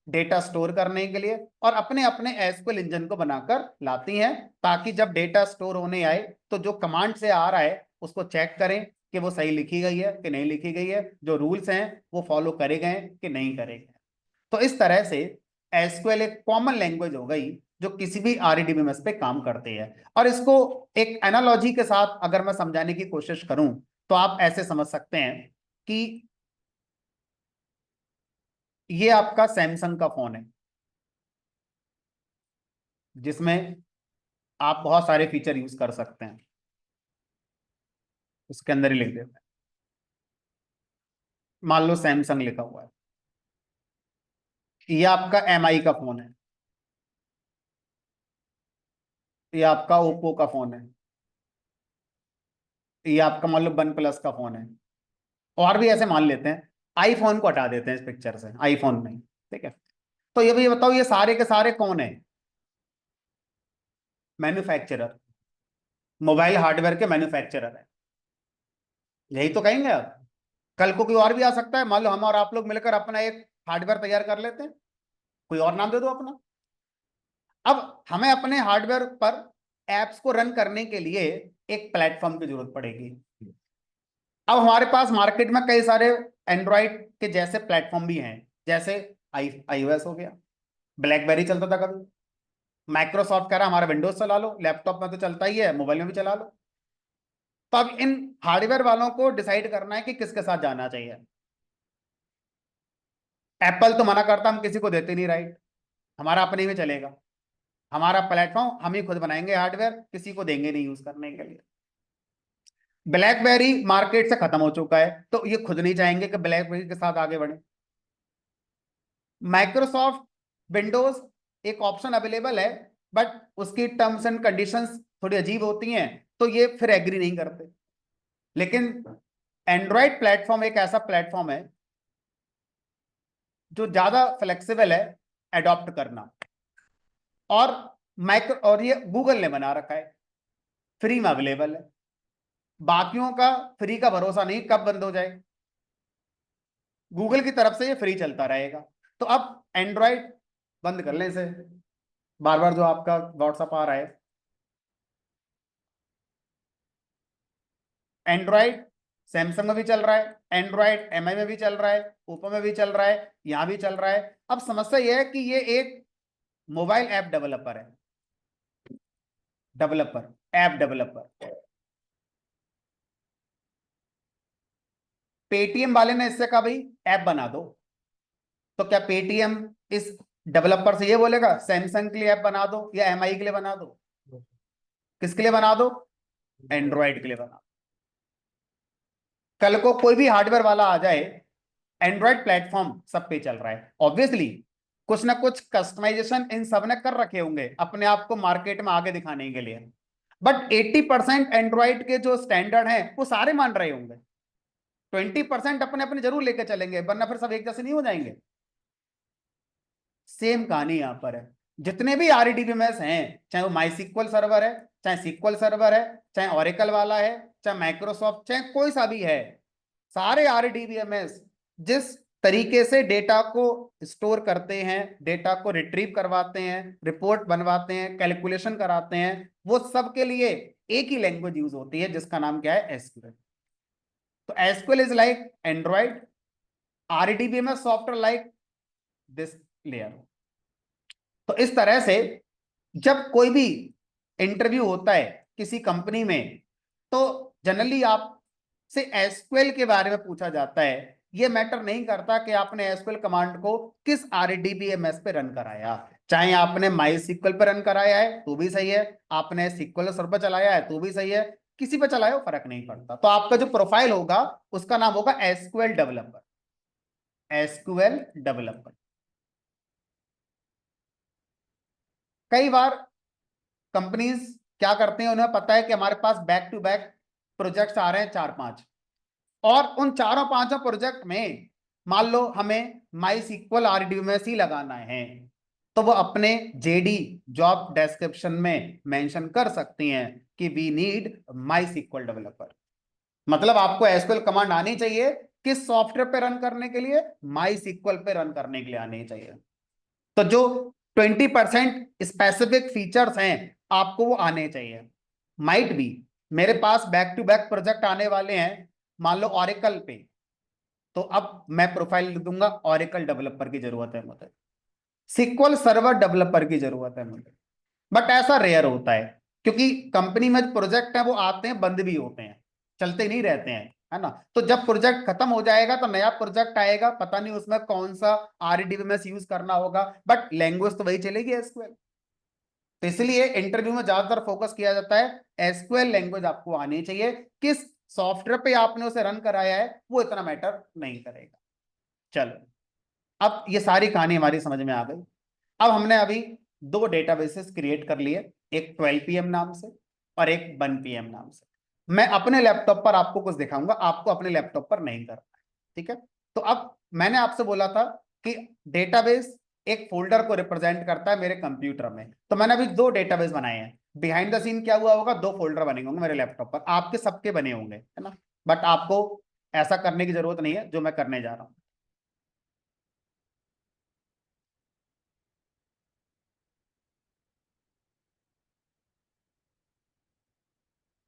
डेटा स्टोर करने के लिए और अपने अपने एसक्यूएल इंजन को बनाकर लाती हैं, ताकि जब डेटा स्टोर होने आए तो जो कमांड से आ रहा है उसको चेक करें कि वो सही लिखी गई है कि नहीं लिखी गई है, जो रूल्स हैं वो फॉलो करे गए कि नहीं करे गए। तो इस तरह से एसक्यूएल एक कॉमन लैंग्वेज हो गई जो किसी भी RDBMS पे काम करती है। और इसको एक एनालॉजी के साथ अगर मैं समझाने की कोशिश करूं तो आप ऐसे समझ सकते हैं कि ये आपका सैमसंग का फोन है जिसमें आप बहुत सारे फीचर यूज कर सकते हैं, उसके अंदर ही लिख देते हैं। मान लो सैमसंग लिखा हुआ है, ये आपका MI का फोन है, ये आपका ओप्पो का फोन है, ये आपका मान लो वन प्लस का फोन है, और भी ऐसे मान लेते हैं। आईफोन को हटा देते हैं इस पिक्चर से, आईफोन नहीं, ठीक है। तो ये भी बताओ ये सारे के सारे कौन है? मैन्युफैक्चरर, मोबाइल हार्डवेयर के मैन्युफैक्चरर है, यही तो कहेंगे आप। कल को कोई और भी आ सकता है, मान लो हम और आप लोग मिलकर अपना एक हार्डवेयर तैयार कर लेते हैं, कोई और नाम दे दो अपना। अब हमें अपने हार्डवेयर पर एप्स को रन करने के लिए एक प्लेटफॉर्म की जरूरत पड़ेगी। अब हमारे पास मार्केट में कई सारे एंड्रॉइड के जैसे प्लेटफॉर्म भी हैं, जैसे iOS हो गया, ब्लैकबेरी चलता था कभी, माइक्रोसॉफ्ट कह रहा हमारा विंडोज चला लो, लैपटॉप में तो चलता ही है, मोबाइल में भी चला लो। तो अब इन हार्डवेयर वालों को डिसाइड करना है कि किसके साथ जाना चाहिए। एप्पल तो मना करता, हम किसी को देते नहीं राइट, हमारा अपने में चलेगा, हमारा प्लेटफॉर्म हम ही खुद बनाएंगे, हार्डवेयर किसी को देंगे नहीं यूज करने के लिए। ब्लैकबेरी मार्केट से खत्म हो चुका है, तो ये खुद नहीं चाहेंगे कि ब्लैकबेरी के साथ आगे बढ़े। माइक्रोसॉफ्ट विंडोज एक ऑप्शन अवेलेबल है, बट उसकी टर्म्स एंड कंडीशंस थोड़ी अजीब होती हैं, तो ये फिर एग्री नहीं करते। लेकिन एंड्रॉयड प्लेटफॉर्म एक ऐसा प्लेटफॉर्म है जो ज्यादा फ्लेक्सिबल है एडॉप्ट करना। और और ये गूगल ने बना रखा है, फ्री में अवेलेबल है। बाकियों का फ्री का भरोसा नहीं, कब बंद हो जाए। गूगल की तरफ से ये फ्री चलता रहेगा। तो अब एंड्रॉयड बंद कर लें इसे, बार बार जो आपका व्हाट्सएप आ रहा है। एंड्रॉयड सैमसंग में भी चल रहा है, एंड्रॉयड MI में भी चल रहा है, ओप्पो में भी चल रहा है, यहां भी चल रहा है। अब समस्या यह है कि ये एक मोबाइल ऐप डेवलपर है, डेवलपर, ऐप डेवलपर। पेटीएम वाले ने इससे कहा भाई ऐप बना दो, तो क्या पेटीएम इस डेवलपर से ये बोलेगा सैमसंग के लिए ऐप बना दो या MI के लिए बना दो? किसके लिए बना दो? एंड्रॉयड के लिए बना। कल को कोई भी हार्डवेयर वाला आ जाए, एंड्रॉयड प्लेटफॉर्म सब पे चल रहा है, ऑब्वियसली कुछ ना कुछ कस्टमाइजेशन इन सब ने कर रखे होंगे अपने आप को मार्केट में आगे दिखाने के लिए। बट 80% एंड्रॉयड के जो स्टैंडर्ड हैं वो सारे मान रहे होंगे, 20% अपने अपने जरूर लेके चलेंगे, वरना फिर सब एक जैसे नहीं हो जाएंगे। सेम कहानी यहां पर है। जितने भी RDBMS हैं, चाहे वो माई सिक्वल सर्वर है, चाहे सिक्वल सर्वर है, चाहे ओरेकल वाला है, चाहे माइक्रोसॉफ्ट, चाहे कोई सा भी है, सारे RDBMS जिस तरीके से डेटा को स्टोर करते हैं, डेटा को रिट्रीव करवाते हैं, रिपोर्ट बनवाते हैं, कैलकुलेशन कराते हैं, वो सब के लिए एक ही लैंग्वेज यूज होती है जिसका नाम क्या है? SQL। तो SQL is like Android, RDBMS software like this layer. तो इस तरह से जब कोई भी इंटरव्यू होता है किसी कंपनी में, तो जनरली आपसे एसक्यूएल के बारे में पूछा जाता है। ये मैटर नहीं करता कि आपने एसक्यूएल कमांड को किस RDBMS पे रन कराया, चाहे आपने माई सिक्वल पे रन कराया है तो भी सही है, आपने सिक्वल सर्वर पर चलाया है तो भी सही है, किसी पे चलाया हो फर्क नहीं पड़ता। तो आपका जो प्रोफाइल होगा उसका नाम होगा एसक्यूएल डेवलपर, एसक्यूएल डेवलपर। कई बार कंपनीज क्या करते हैं, उन्हें पता है कि हमारे पास बैक टू बैक प्रोजेक्ट्स आ रहे हैं 4-5, और उन चारों पांचों प्रोजेक्ट में मान लो हमें माई सिक्वल RDBMS ही लगाना है, तो वो अपने JD जॉब डिस्क्रिप्शन में मेंशन कर सकती हैं कि we need my sequel developer. मतलब आपको एसक्यूएल कमांड आनी चाहिए किस सॉफ्टवेयर पे रन करने के लिए? माई सिक्वल पे रन करने के लिए आनी चाहिए। तो जो 20% स्पेसिफिक फीचर्स हैं आपको वो आने चाहिए। माइट भी मेरे पास बैक टू बैक प्रोजेक्ट आने वाले हैं, मान लो ऑरेकल पे, तो अब मैं प्रोफाइल लिख दूंगा ऑरेकल डेवलपर की जरूरत है मुझे, सिक्वल सर्वर डेवलपर की जरूरत है मुझे। बट ऐसा रेयर होता है, क्योंकि कंपनी में जो प्रोजेक्ट है वो आते हैं बंद भी होते हैं, चलते नहीं रहते हैं, है ना। तो जब प्रोजेक्ट खत्म हो जाएगा तो नया प्रोजेक्ट आएगा, पता नहीं उसमें कौन सा RDBMS यूज करना होगा, बट लैंग्वेज तो वही चलेगी, एसक्यूएल। तो इसलिए इंटरव्यू में ज्यादातर फोकस किया जाता है एसक्यूएल लैंग्वेज आपको आनी चाहिए। किस सॉफ्टवेयर पे आपने उसे रन कराया है वो इतना मैटर नहीं करेगा। चलो, अब ये सारी कहानी हमारी समझ में आ गई। अब हमने अभी दो डेटाबेसेस क्रिएट कर लिए, एक 12 PM नाम से और एक 1 PM नाम से। मैं अपने लैपटॉप पर आपको कुछ दिखाऊंगा, आपको अपने लैपटॉप पर नहीं करना है, ठीक है। तो अब मैंने आपसे बोला था कि डेटाबेस एक फोल्डर को रिप्रेजेंट करता है मेरे कंप्यूटर में, तो मैंने अभी दो डेटाबेस बनाए हैं। बिहाइंड द सीन क्या हुआ होगा, दो फोल्डर बने होंगे मेरे लैपटॉप पर, आपके सबके बने होंगे, है ना। बट आपको ऐसा करने की जरूरत नहीं है जो मैं करने जा रहा हूं।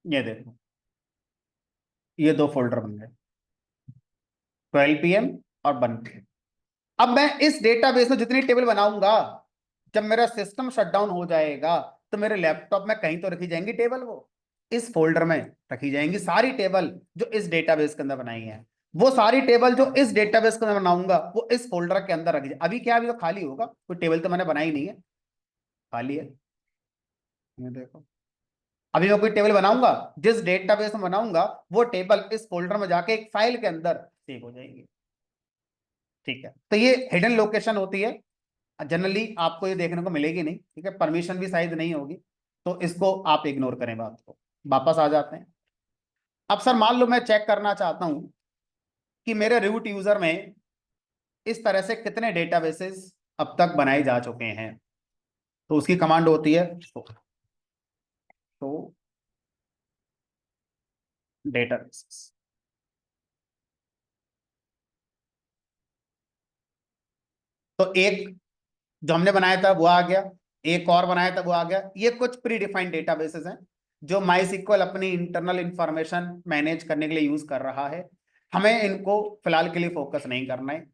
ये देखो, ये दो फोल्डर बन गए, 12 PM और 1 PM। अब मैं इस डेटाबेस में जितनी टेबल बनाऊंगा, जब मेरा सिस्टम शटडाउन हो जाएगा तो मेरे लैपटॉप में कहीं तो रखी जाएंगी टेबल, वो इस फोल्डर में रखी जाएंगी सारी टेबल जो इस डेटाबेस के अंदर बनाई है। वो सारी टेबल जो इस डेटाबेस के अंदर बनाऊंगा वो इस फोल्डर के अंदर रखी जाए। अभी क्या, अभी तो खाली होगा, कोई टेबल तो मैंने बनाई नहीं है, खाली है। ये देखो, अभी मैं कोई टेबल बनाऊंगा, जिस डेटाबेस में बनाऊंगा वो टेबल इस फोल्डर में जाके एक फाइल के अंदर सेव हो जाएगी। ठीक है, तो ये हिडन लोकेशन होती है, जनरली आपको ये देखने को मिलेगी नहीं, ठीक है, परमिशन भी शायद नहीं होगी, तो इसको आप इग्नोर करें बात को। वापस आ जाते हैं। अब सर मान लो मैं चेक करना चाहता हूं कि मेरे रूट यूजर में इस तरह से कितने डेटाबेसेस अब तक बनाए जा चुके हैं, तो उसकी कमांड होती है तो डेटाबेसेस। तो एक जो हमने बनाया था वो आ गया, एक और बनाया था वो आ गया। ये कुछ प्री डिफाइंड डेटाबेसेस हैं जो माई सिक्वल अपनी इंटरनल इंफॉर्मेशन मैनेज करने के लिए यूज कर रहा है। हमें इनको फिलहाल के लिए फोकस नहीं करना है।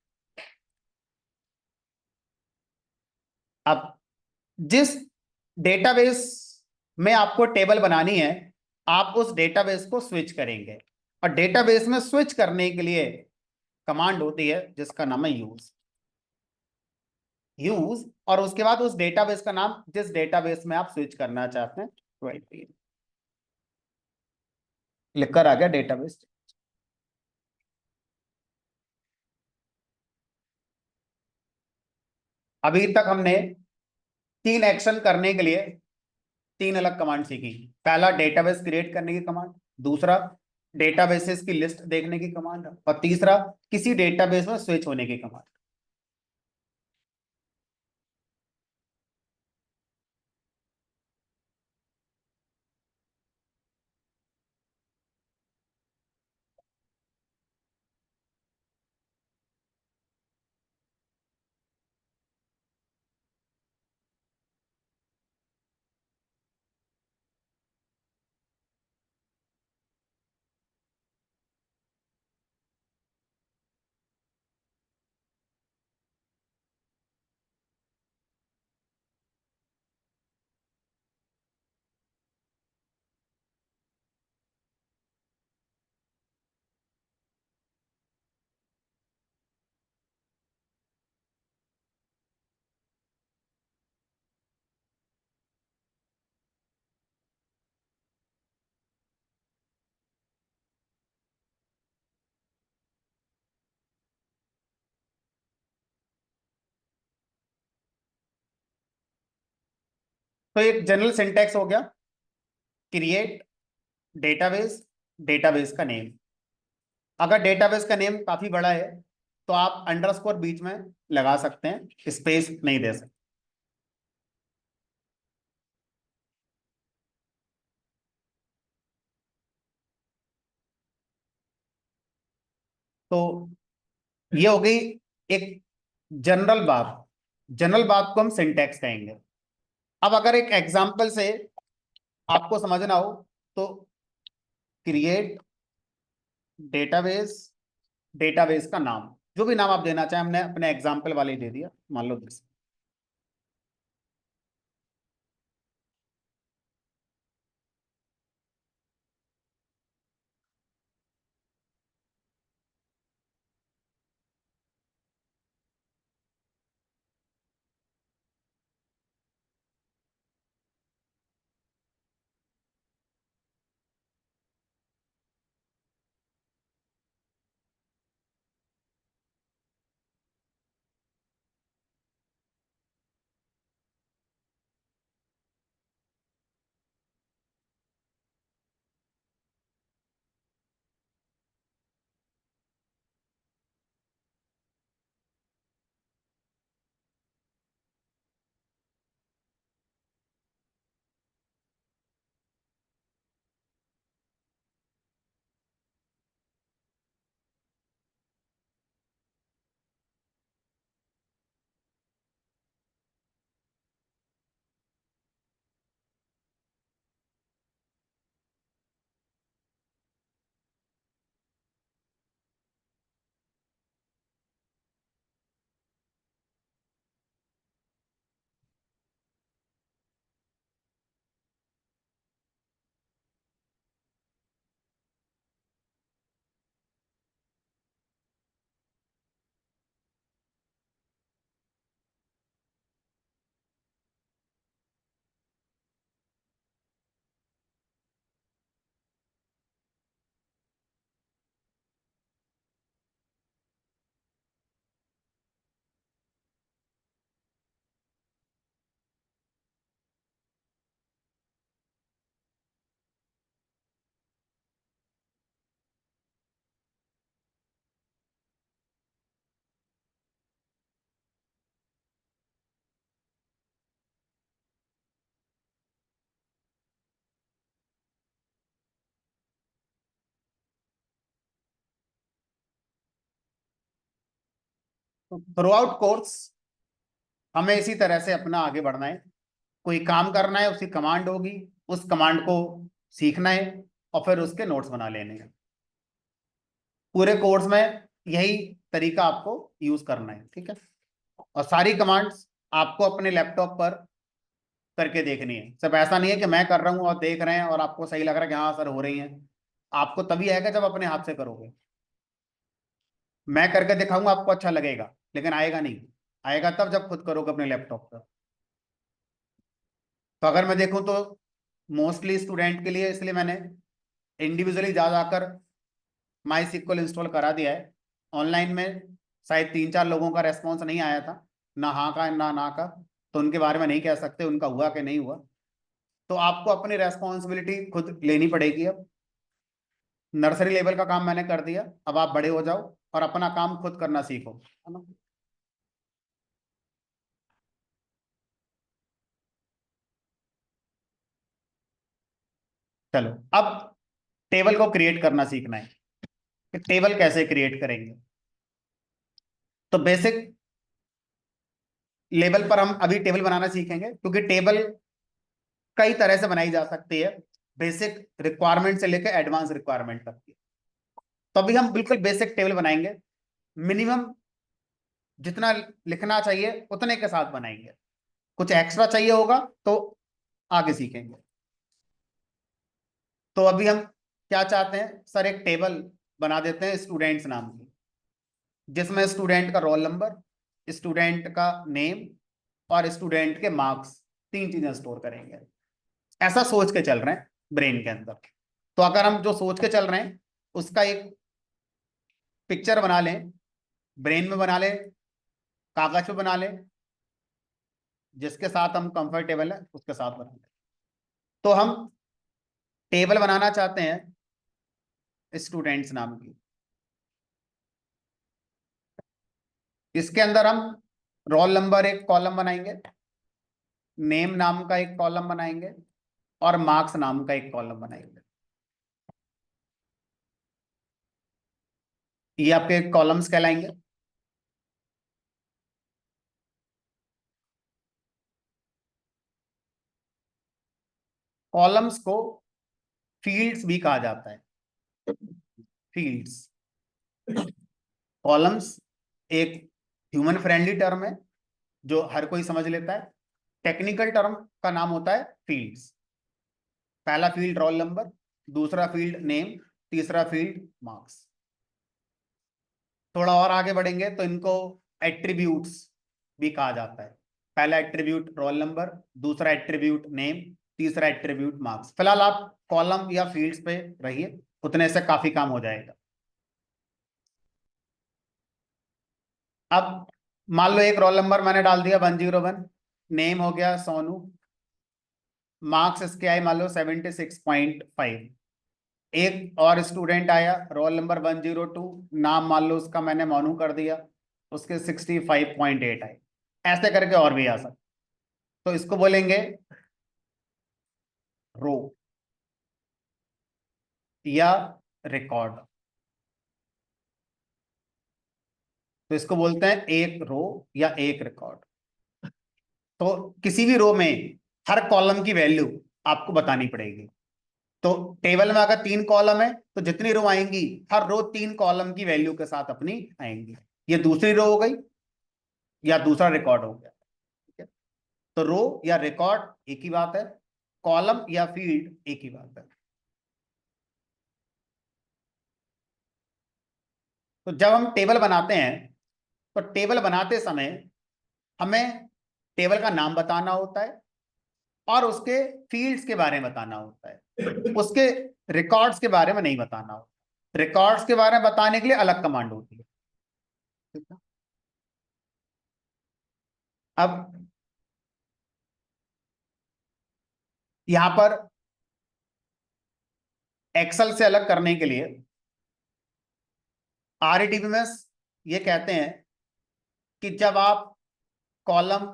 अब जिस डेटाबेस में आपको टेबल बनानी है, आप उस डेटाबेस को स्विच करेंगे, और डेटाबेस में स्विच करने के लिए कमांड होती है जिसका नाम है यूज। यूज, और उसके बाद उस डेटाबेस का नाम जिस डेटाबेस में आप स्विच करना चाहते हैं, वही लिखकर आ गया डेटाबेस। अभी तक हमने तीन एक्शन करने के लिए तीन अलग कमांड सीखी। पहला डेटाबेस क्रिएट करने की कमांड, दूसरा डेटाबेसेस की लिस्ट देखने की कमांड, और तीसरा किसी डेटाबेस में स्विच होने की कमांड। तो एक जनरल सिंटैक्स हो गया, क्रिएट डेटाबेस, डेटाबेस का नेम। अगर डेटाबेस का नेम काफी बड़ा है तो आप अंडरस्कोर बीच में लगा सकते हैं, स्पेस नहीं दे सकते। तो ये हो गई एक जनरल बात, जनरल बात को हम सिंटैक्स कहेंगे। अब अगर एक एग्जांपल से आपको समझना हो तो क्रिएट डेटाबेस, डेटाबेस का नाम जो भी नाम आप देना चाहें, हमने अपने एग्जांपल वाले दे दिया, मान लो दिस। थ्रू आउट कोर्स हमें इसी तरह से अपना आगे बढ़ना है। कोई काम करना है, उसकी कमांड होगी, उस कमांड को सीखना है और फिर उसके नोट्स बना लेने हैं। पूरे कोर्स में यही तरीका आपको यूज करना है, ठीक है। और सारी कमांड्स आपको अपने लैपटॉप पर करके देखनी है। सिर्फ ऐसा नहीं है कि मैं कर रहा हूं और देख रहे हैं और आपको सही लग रहा है कि हाँ सर हो रही है। आपको तभी आएगा जब अपने हाथ से करोगे। मैं करके दिखाऊंगा, आपको अच्छा लगेगा, लेकिन आएगा नहीं। आएगा तब जब खुद करोगे अपने लैपटॉप पर। तो अगर मैं देखूं तो मोस्टली स्टूडेंट के लिए इसलिए मैंने इंडिविजुअली जा जाकर माई सिक्वल इंस्टॉल करा दिया है। ऑनलाइन में शायद 3-4 लोगों का रेस्पॉन्स नहीं आया था, ना हाँ का ना का। तो उनके बारे में नहीं कह सकते उनका हुआ कि नहीं हुआ। तो आपको अपनी रेस्पॉन्सिबिलिटी खुद लेनी पड़ेगी। अब नर्सरी लेवल का काम मैंने कर दिया, अब आप बड़े हो जाओ और अपना काम खुद करना सीखो, है ना। चलो अब टेबल को क्रिएट करना सीखना है कि टेबल कैसे क्रिएट करेंगे। तो बेसिक लेवल पर हम अभी टेबल बनाना सीखेंगे, क्योंकि टेबल कई तरह से बनाई जा सकती है, बेसिक रिक्वायरमेंट से लेकर एडवांस रिक्वायरमेंट तक की। तो अभी हम बिल्कुल बेसिक टेबल बनाएंगे, मिनिमम जितना लिखना चाहिए उतने के साथ बनाएंगे। कुछ एक्स्ट्रा चाहिए होगा तो आगे सीखेंगे। तो अभी हम क्या चाहते हैं सर, एक टेबल बना देते हैं स्टूडेंट्स नाम की, जिसमें स्टूडेंट का रोल नंबर, स्टूडेंट का नेम और स्टूडेंट के मार्क्स, 3 चीजें स्टोर करेंगे। ऐसा सोच के चल रहे हैं ब्रेन के अंदर। तो अगर हम जो सोच के चल रहे हैं उसका एक पिक्चर बना लें, ब्रेन में बना लें, कागज पे बना लें, जिसके साथ हम कंफर्टेबल है उसके साथ बना लें। तो हम टेबल बनाना चाहते हैं स्टूडेंट्स नाम की। इसके अंदर हम रोल नंबर एक कॉलम बनाएंगे, नेम नाम का एक कॉलम बनाएंगे और मार्क्स नाम का एक कॉलम बनाएंगे। ये आपके कॉलम्स कहलाएंगे। कॉलम्स को फील्ड्स भी कहा जाता है। फील्ड्स, कॉलम्स एक ह्यूमन फ्रेंडली टर्म है जो हर कोई समझ लेता है। टेक्निकल टर्म का नाम होता है फील्ड्स। पहला फील्ड रोल नंबर, दूसरा फील्ड नेम, तीसरा फील्ड मार्क्स। थोड़ा और आगे बढ़ेंगे तो इनको एट्रीब्यूट्स भी कहा जाता है। पहला एट्रीब्यूट रोल नंबर, दूसरा एट्रीब्यूट नेम, तीसरा एट्रीब्यूट मार्क्स। फिलहाल आप कॉलम या फील्ड्स पे रहिए, उतने से काफी काम हो जाएगा। अब मान लो एक रोल नंबर मैंने डाल दिया 101, नेम हो गया सोनू, मार्क्स इसके आए मान लो 76.5। एक और स्टूडेंट आया रोल नंबर 102, नाम मान लो उसका मैंने मोनू कर दिया, उसके 65.8 आए। ऐसे करके और भी आ सकते। तो इसको बोलेंगे रो या रिकॉर्ड। तो इसको बोलते हैं एक रो या एक रिकॉर्ड। तो किसी भी रो में हर कॉलम की वैल्यू आपको बतानी पड़ेगी। तो टेबल में अगर 3 कॉलम है तो जितनी रो आएंगी, हर रो 3 कॉलम की वैल्यू के साथ अपनी आएंगी। ये दूसरी रो हो गई या दूसरा रिकॉर्ड हो गया, ठीक है। तो रो या रिकॉर्ड एक ही बात है, कॉलम या फील्ड एक ही बात है। तो जब हम टेबल बनाते हैं तो टेबल बनाते समय हमें टेबल का नाम बताना होता है और उसके फील्ड्स के बारे में बताना होता है, उसके रिकॉर्ड्स के बारे में नहीं बताना होता। रिकॉर्ड्स के बारे में बताने के लिए अलग कमांड होती है, ठीक है। अब यहां पर एक्सेल से अलग करने के लिए RDBMS ये कहते हैं कि जब आप कॉलम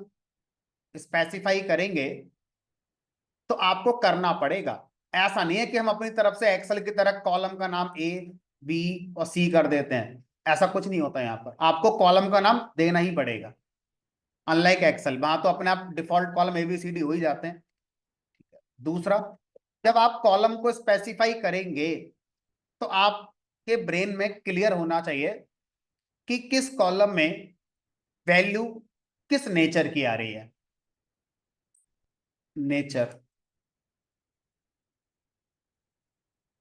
स्पेसिफाई करेंगे तो आपको करना पड़ेगा। ऐसा नहीं है कि हम अपनी तरफ से एक्सेल की तरह कॉलम का नाम A, B और C कर देते हैं। ऐसा कुछ नहीं होता यहाँ पर, आपको कॉलम का नाम देना ही पड़ेगा। अनलाइक एक्सेल, वहां तो अपने आप डिफॉल्ट कॉलम एबीसीडी हो ही जाते हैं। दूसरा, जब आप कॉलम को स्पेसिफाई करेंगे तो आपके ब्रेन में क्लियर होना चाहिए कि किस कॉलम में वैल्यू किस नेचर की आ रही है। नेचर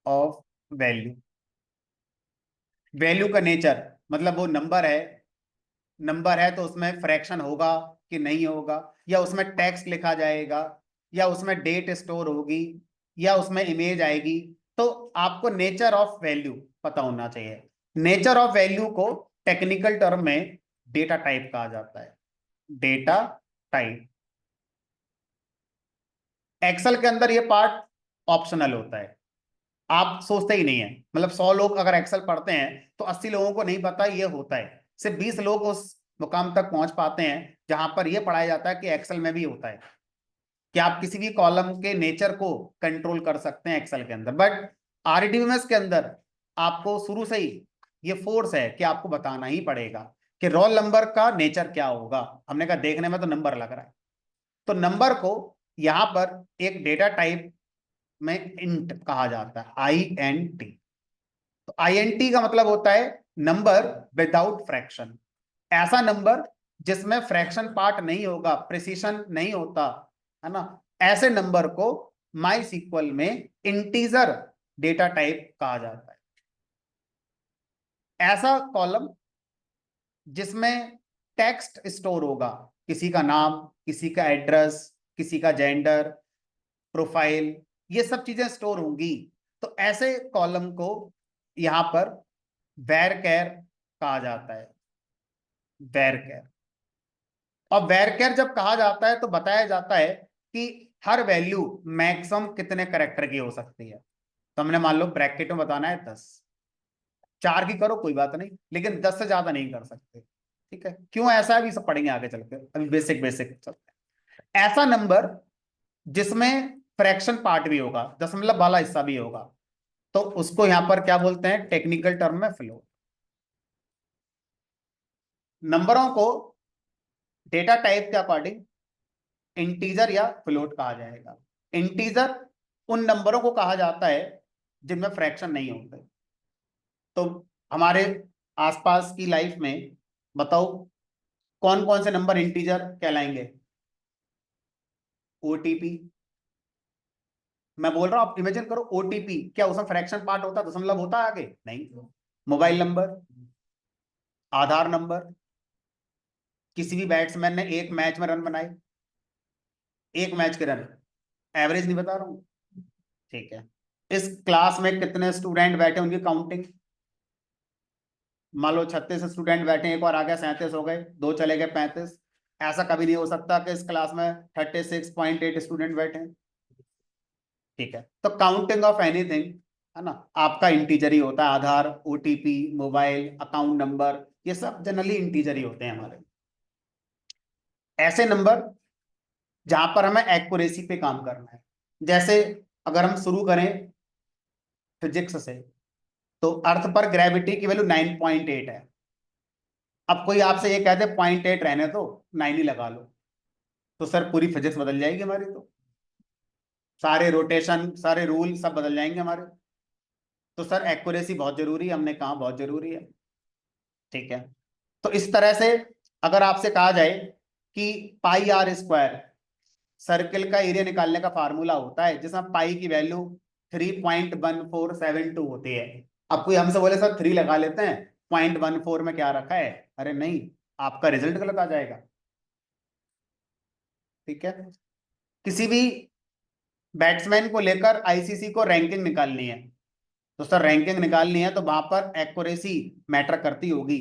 ऑफ वैल्यू, वैल्यू का नेचर मतलब वो नंबर है, नंबर है तो उसमें फ्रैक्शन होगा कि नहीं होगा, या उसमें टेक्स्ट लिखा जाएगा, या उसमें डेट स्टोर होगी, या उसमें इमेज आएगी। तो आपको नेचर ऑफ वैल्यू पता होना चाहिए। नेचर ऑफ वैल्यू को टेक्निकल टर्म में डेटा टाइप कहा जाता है। Data type. एक्सेल के अंदर ये पार्ट ऑप्शनल होता है, आप सोचते ही नहीं है। मतलब 100 लोग अगर एक्सेल पढ़ते हैं तो 80 लोगों को नहीं पता ये होता है। सिर्फ 20 लोग उस मुकाम तक पहुंच पाते हैं जहां पर यह पढ़ाया जाता है कि एक्सेल में भी होता है कि आप किसी भी कॉलम के नेचर को कंट्रोल कर सकते हैं एक्सेल के अंदर। बट आरडीबीएमएस के अंदर आपको शुरू से ही ये फोर्स है कि आपको बताना ही पड़ेगा कि रोल नंबर का नेचर क्या होगा। हमने कहा देखने में तो नंबर लग रहा है, तो नंबर को यहां पर एक डेटा टाइप में इंट कहा जाता है, INT। तो INT का मतलब होता है नंबर विदाउट फ्रैक्शन। ऐसा नंबर जिसमें फ्रैक्शन पार्ट नहीं होगा, प्रिसीशन नहीं होता, है ना, ऐसे नंबर को माई सीक्वल में इंटीजर डेटा टाइप कहा जाता है। ऐसा कॉलम जिसमें टेक्स्ट स्टोर होगा, किसी का नाम, किसी का एड्रेस, किसी का जेंडर, प्रोफाइल, ये सब चीजें स्टोर होंगी। तो ऐसे कॉलम को यहां पर वैरचर कहा जाता है। वैरचर। और वैरचर जब कहा जाता है तो बताया जाता है कि हर वैल्यू मैक्सिमम कितने करेक्टर की हो सकती है। तो हमने मान लो ब्रैकेट में बताना है 10, 4 की करो कोई बात नहीं, लेकिन 10 से ज्यादा नहीं कर सकते। ठीक है, क्यों ऐसा है अभी सब पढ़ेंगे आगे चलकर, अभी बेसिक बेसिक चलते हैं। ऐसा नंबर जिसमें फ्रैक्शन पार्ट भी होगा, दशमलव वाला हिस्सा भी होगा, तो उसको यहां पर क्या बोलते हैं टेक्निकल टर्म में फ्लोट। नंबरों को डेटा टाइप के अकॉर्डिंग इंटीजर या फ्लोट कहा जाएगा। इंटीजर उन नंबरों को कहा जाता है जिनमें फ्रैक्शन नहीं होते। तो हमारे आसपास की लाइफ में बताओ कौन कौन से नंबर इंटीजर कहलाएंगे। ओटीपी, मैं बोल रहा हूं आप इमेजिन करो, ओटीपी क्या उसमें फ्रैक्शन पार्ट होता, दशमलव होता है आगे, नहीं। मोबाइल नंबर, आधार नंबर, किसी भी बैट्समैन ने एक मैच में रन बनाए, एक मैच के रन, एवरेज नहीं बता रहा हूं। ठीक है, इस क्लास में कितने स्टूडेंट बैठे उनकी काउंटिंग, मान लो 36 स्टूडेंट बैठे, एक और आ गया 37 हो गए, दो चले गए 35। ऐसा कभी नहीं हो सकता कि इस क्लास में 36.8 स्टूडेंट बैठे। ठीक है, तो काउंटिंग ऑफ एनीथिंग, है ना, आपका इंटीजर ही होता है। आधार, ओटीपी, मोबाइल, अकाउंट नंबर, ये सब जनरली इंटीजर ही होते हैं हमारे। ऐसे नंबर जहां पर हमें एक्यूरेसी पे काम करना है, जैसे अगर हम शुरू करें फिजिक्स से, तो अर्थ पर ग्रेविटी की वैल्यू 9.8 है। अब कोई आपसे ये कहते 0.8 रहने तो 9 ही लगा लो, तो सर पूरी फिजिक्स बदल जाएगी हमारी। तो सारे रोटेशन, सारे रूल सब बदल जाएंगे हमारे। तो सर एक्यूरेसी बहुत जरूरी है, हमने कहा बहुत जरूरी है। ठीक है, तो इस तरह से अगर आपसे कहा जाए कि πr² सर्किल का एरिया निकालने का फार्मूला होता है, जिसमें पाई की वैल्यू 3.1472 होती है। अब कोई हमसे बोले सर 3 लगा लेते हैं, 0.14 में क्या रखा है, अरे नहीं, आपका रिजल्ट गलत आ जाएगा। ठीक है, किसी भी बैट्समैन को लेकर आईसीसी को रैंकिंग निकालनी है, तो सर रैंकिंग निकालनी है तो वहां पर एक्यूरेसी मैटर करती होगी।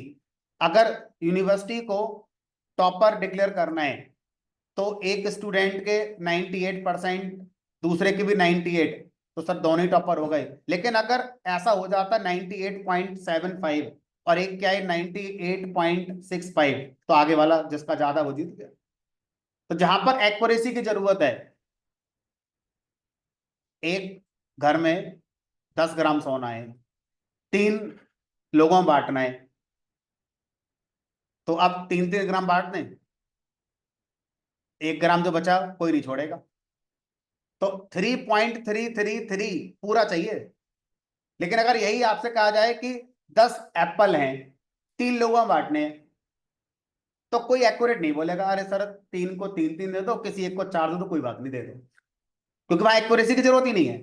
अगर यूनिवर्सिटी को टॉपर डिक्लेयर करना है तो एक स्टूडेंट के 98%, दूसरे के भी 98, तो सर दोनों ही टॉपर हो गए। लेकिन अगर ऐसा हो जाता 98.75 और एक क्या है 98.65, तो आगे वाला जिसका ज्यादा वो जीत गया। तो जहां पर एक्यूरेसी की जरूरत है, एक घर में 10 ग्राम सोना है, 3 लोगों में बांटना है, तो अब 3-3 ग्राम बांट दें, 1 ग्राम जो बचा कोई नहीं छोड़ेगा। तो 3.333 पूरा चाहिए। लेकिन अगर यही आपसे कहा जाए कि 10 एप्पल हैं, 3 लोगों में बांटने हैं, तो कोई एक्यूरेट नहीं बोलेगा अरे सर 3 को 3-3 दे दो, किसी एक को 4 दे दो, कोई बात नहीं दे दो, क्योंकि वहां एक्यूरेसी की जरूरत ही नहीं है।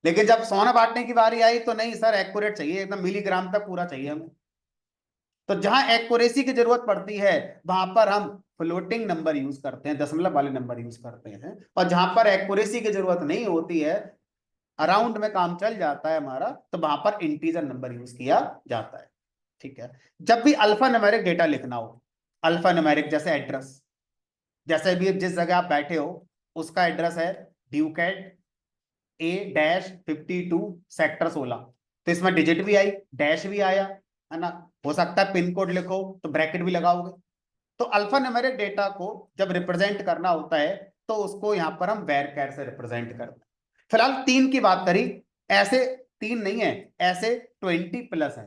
लेकिन जब सोना बांटने की बारी आई तो नहीं सर, एक्यूरेट चाहिए, एकदम मिलीग्राम तक पूरा चाहिए हमें। तो जहां एक्यूरेसी की जरूरत पड़ती है वहां पर हम फ्लोटिंग नंबर यूज करते हैं, दशमलव वाले नंबर यूज करते हैं। और जहां पर एक्यूरेसी की जरूरत नहीं होती है, अराउंड में काम चल जाता है हमारा, तो वहां पर इंटीजर नंबर यूज किया जाता है। ठीक है। जब भी अल्फा न्यूमेरिक डेटा लिखना हो, अल्फा न्यूमेरिक जैसे एड्रेस, जैसे भी जिस जगह आप बैठे हो उसका एड्रेस है ड्यूकेट A-52 सेक्टर 16, तो इसमें डिजिट भी आई, डैश भी आया, है ना। हो सकता है पिन कोड लिखो तो ब्रैकेट भी लगाओगे। तो अल्फा न्यूमेरिक डेटा को जब रिप्रेजेंट करना होता है तो उसको यहां पर हम वैरचर से रिप्रेजेंट करते हैं। फिलहाल 3 की बात करी, ऐसे 3 नहीं है, ऐसे 20+ है।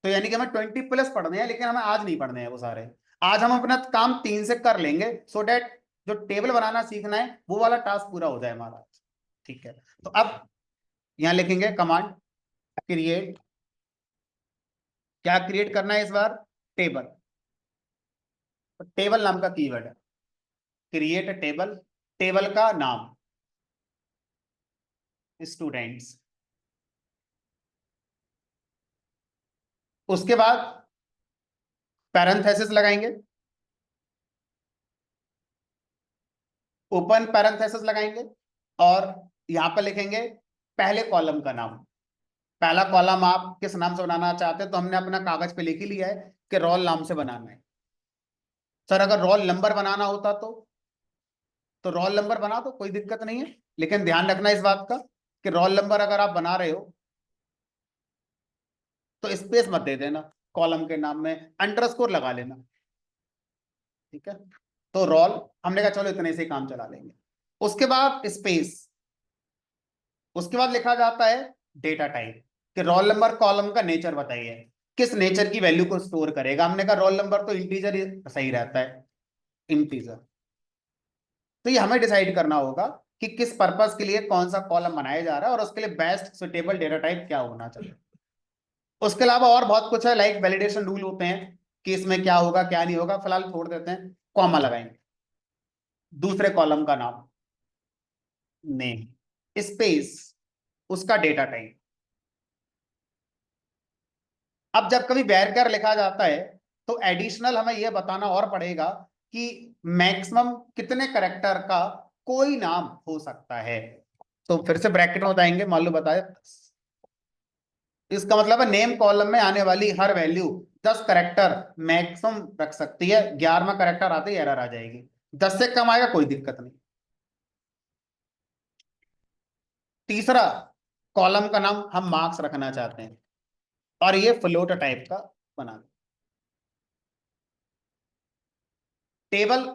तो यानी कि हमें 20+ पढ़ने हैं, लेकिन हमें आज नहीं पढ़ने हैं वो सारे। आज हम अपना काम 3 से कर लेंगे, सो डेट जो टेबल बनाना सीखना है वो वाला टास्क पूरा हो जाए हमारा। ठीक है। तो अब यहां लिखेंगे कमांड क्रिएट, क्या क्रिएट करना है इस बार, टेबल। तो टेबल नाम का कीवर्ड है, क्रिएट टेबल, टेबल का नाम स्टूडेंट्स। उसके बाद पैरेंथेसिस लगाएंगे, ओपन पैरेंथेसिस लगाएंगे, और यहां पर लिखेंगे पहले कॉलम का नाम। पहला कॉलम आप किस नाम से बनाना चाहते हैं, तो हमने अपना कागज पे लिख ही लिया है कि रोल नाम से बनाना है। सर अगर रोल नंबर बनाना होता तो रोल नंबर बना दो, कोई दिक्कत नहीं है। लेकिन ध्यान रखना इस बात का कि रोल नंबर अगर आप बना रहे हो तो स्पेस मत दे देना, कॉलम के नाम में अंडरस्कोर लगा लेना। ठीक है। तो रोल, हमने कहा चलो इतने से ही काम चला लेंगे। उसके बाद स्पेस, उसके बाद लिखा जाता है डेटा टाइप, कि रोल नंबर कॉलम का नेचर बताइए, किस नेचर की वैल्यू को स्टोर करेगा। हमने कहा रोल नंबर तो इंटीजर सही रहता है, इंटीजर। तो ये हमें डिसाइड करना होगा कि किस पर्पस के लिए कौन सा कॉलम बनाया जा रहा है और उसके लिए बेस्ट सुटेबल डेटा टाइप क्या होना चाहिए। उसके अलावा और बहुत कुछ है, लाइक वैलिडेशन रूल होते हैं कि इसमें क्या होगा क्या नहीं होगा, फिलहाल छोड़ देते हैं। कॉमा लगाएंगे, दूसरे कॉलम का नाम, नेम, स्पेस, उसका डेटा टाइप। अब जब कभी वैरकर लिखा जाता है तो एडिशनल हमें यह बताना और पड़ेगा कि मैक्सिमम कितने करेक्टर का कोई नाम हो सकता है। तो फिर से ब्रैकेट में बताएंगे, मान लो बताए, इसका मतलब है नेम कॉलम में आने वाली हर वैल्यू 10 करेक्टर मैक्सिमम रख सकती है, 11वां करेक्टर आते ही एरर आ जाएगी। 10 से कम आएगा कोई दिक्कत नहीं। तीसरा कॉलम का नाम हम मार्क्स रखना चाहते हैं, और ये फ्लोट टाइप का बना। टेबल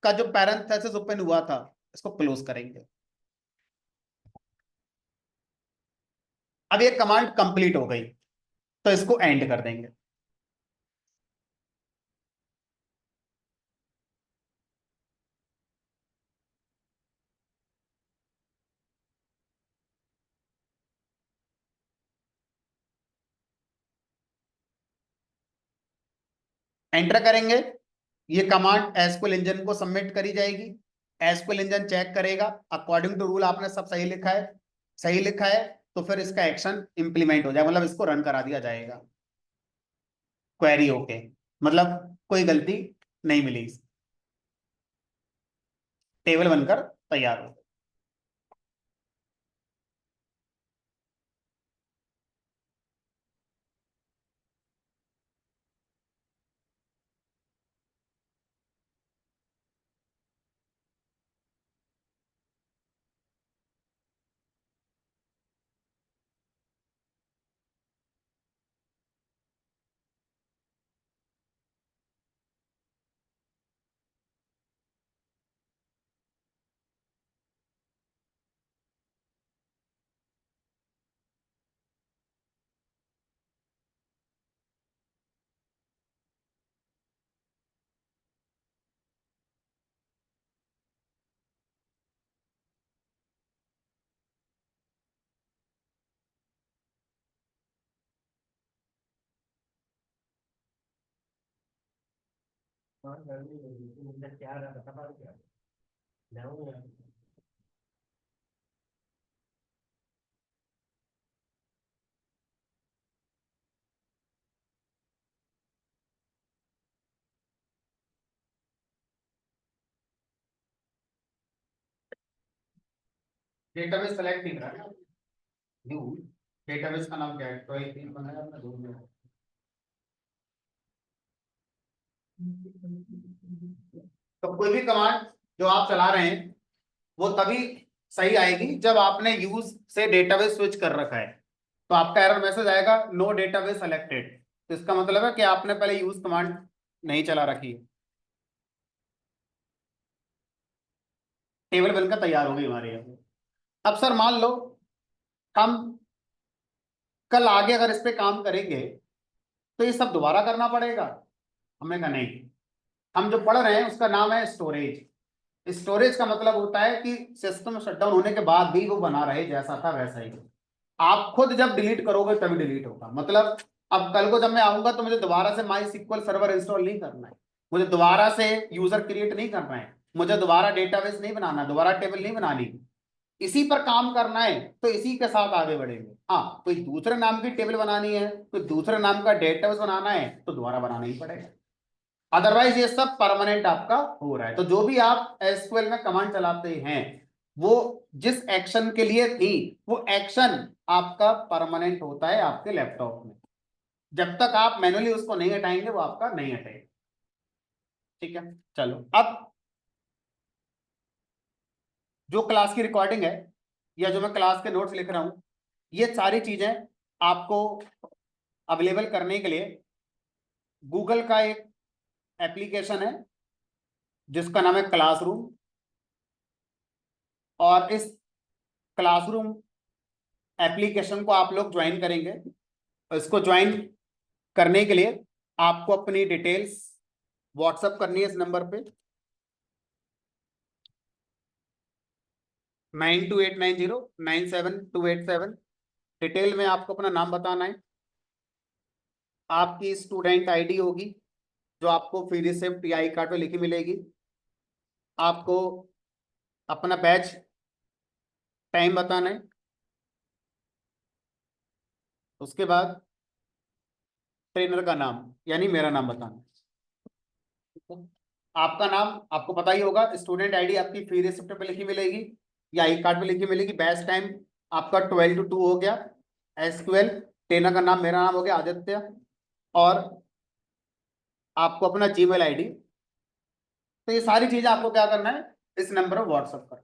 का जो पैरेंथेसिस ओपन हुआ था इसको क्लोज करेंगे। अब ये कमांड कंप्लीट हो गई तो इसको एंड कर देंगे। एंटर करेंगे, ये कमांड एसक्यूएल इंजन को सबमिट करी जाएगी। एसक्यूएल इंजन चेक करेगा अकॉर्डिंग टू रूल आपने सब सही लिखा है, सही लिखा है, तो फिर इसका एक्शन इंप्लीमेंट हो जाएगा, मतलब इसको रन करा दिया जाएगा। क्वेरी ओके, मतलब कोई गलती नहीं मिली, टेबल बनकर तैयार हो। डेटाबेस सेलेक्ट नहीं करा न्यू। डेटाबेस का नाम क्या है? तो एक दिन बनाया आपने, दो में। तो कोई भी कमांड जो आप चला रहे हैं वो तभी सही आएगी जब आपने यूज से डेटाबेस स्विच कर रखा है। तो आपका एरर मैसेज आएगा नो डेटाबेस सेलेक्टेड। तो इसका मतलब है कि आपने पहले यूज कमांड नहीं चला रखी है। टेबल बनकर तैयार हो गई हमारे यहाँ। अब सर मान लो हम कल आगे अगर इस पे काम करेंगे तो ये सब दोबारा करना पड़ेगा। हमने कहा नहीं, हम जो पढ़ रहे हैं उसका नाम है स्टोरेज। स्टोरेज का मतलब होता है कि सिस्टम शटडाउन होने के बाद भी वो बना रहे जैसा था वैसा ही। आप खुद जब डिलीट करोगे तभी डिलीट होगा। मतलब अब कल को जब मैं आऊंगा तो मुझे दोबारा से माई सिक्वल सर्वर इंस्टॉल नहीं करना है, मुझे दोबारा से यूजर क्रिएट नहीं करना है, मुझे दोबारा डेटाबेस नहीं बनाना, दोबारा टेबल नहीं बनानी। इसी पर काम करना है तो इसी के साथ आगे बढ़ेंगे। हाँ, कोई दूसरे नाम की टेबल बनानी है, कोई दूसरे नाम का डेटाबेस बनाना है तो दोबारा बनाना ही पड़ेगा। अदरवाइज ये सब परमानेंट आपका हो रहा है। तो जो भी आप एसक्यूएल में कमांड चलाते हैं वो जिस एक्शन के लिए थी वो एक्शन आपका परमानेंट होता है आपके लैपटॉप में। जब तक आप मैनुअली उसको नहीं हटाएंगे वो आपका नहीं हटेगा। ठीक है, चलो अब जो क्लास की रिकॉर्डिंग है या जो मैं क्लास के नोट्स लिख रहा हूं, ये सारी चीजें आपको अवेलेबल करने के लिए गूगल का एक एप्लीकेशन है जिसका नाम है क्लासरूम। और इस क्लासरूम एप्लीकेशन को आप लोग ज्वाइन करेंगे। इसको ज्वाइन करने के लिए आपको अपनी डिटेल्स व्हाट्सएप करनी है इस नंबर पे 9289097287। डिटेल में आपको अपना नाम बताना है, आपकी स्टूडेंट आईडी होगी जो आपको फ्री रिसिप्ट या आई कार्ड पे लिखी मिलेगी, आपको अपना बैच टाइम बताना है, उसके बाद ट्रेनर का नाम यानी मेरा नाम बताना है। आपका नाम आपको पता ही होगा, स्टूडेंट आईडी आपकी फ्री रिसिप्ट पे लिखी मिलेगी या आई कार्ड पे लिखी मिलेगी, बैच टाइम आपका 12 to 2 हो गया, एसक्यूएल, ट्रेनर का नाम मेरा नाम हो गया आदित्य, और आपको अपना जीमेल आईडी। तो ये सारी चीजें आपको क्या करना है, इस नंबर पर व्हाट्सअप करना।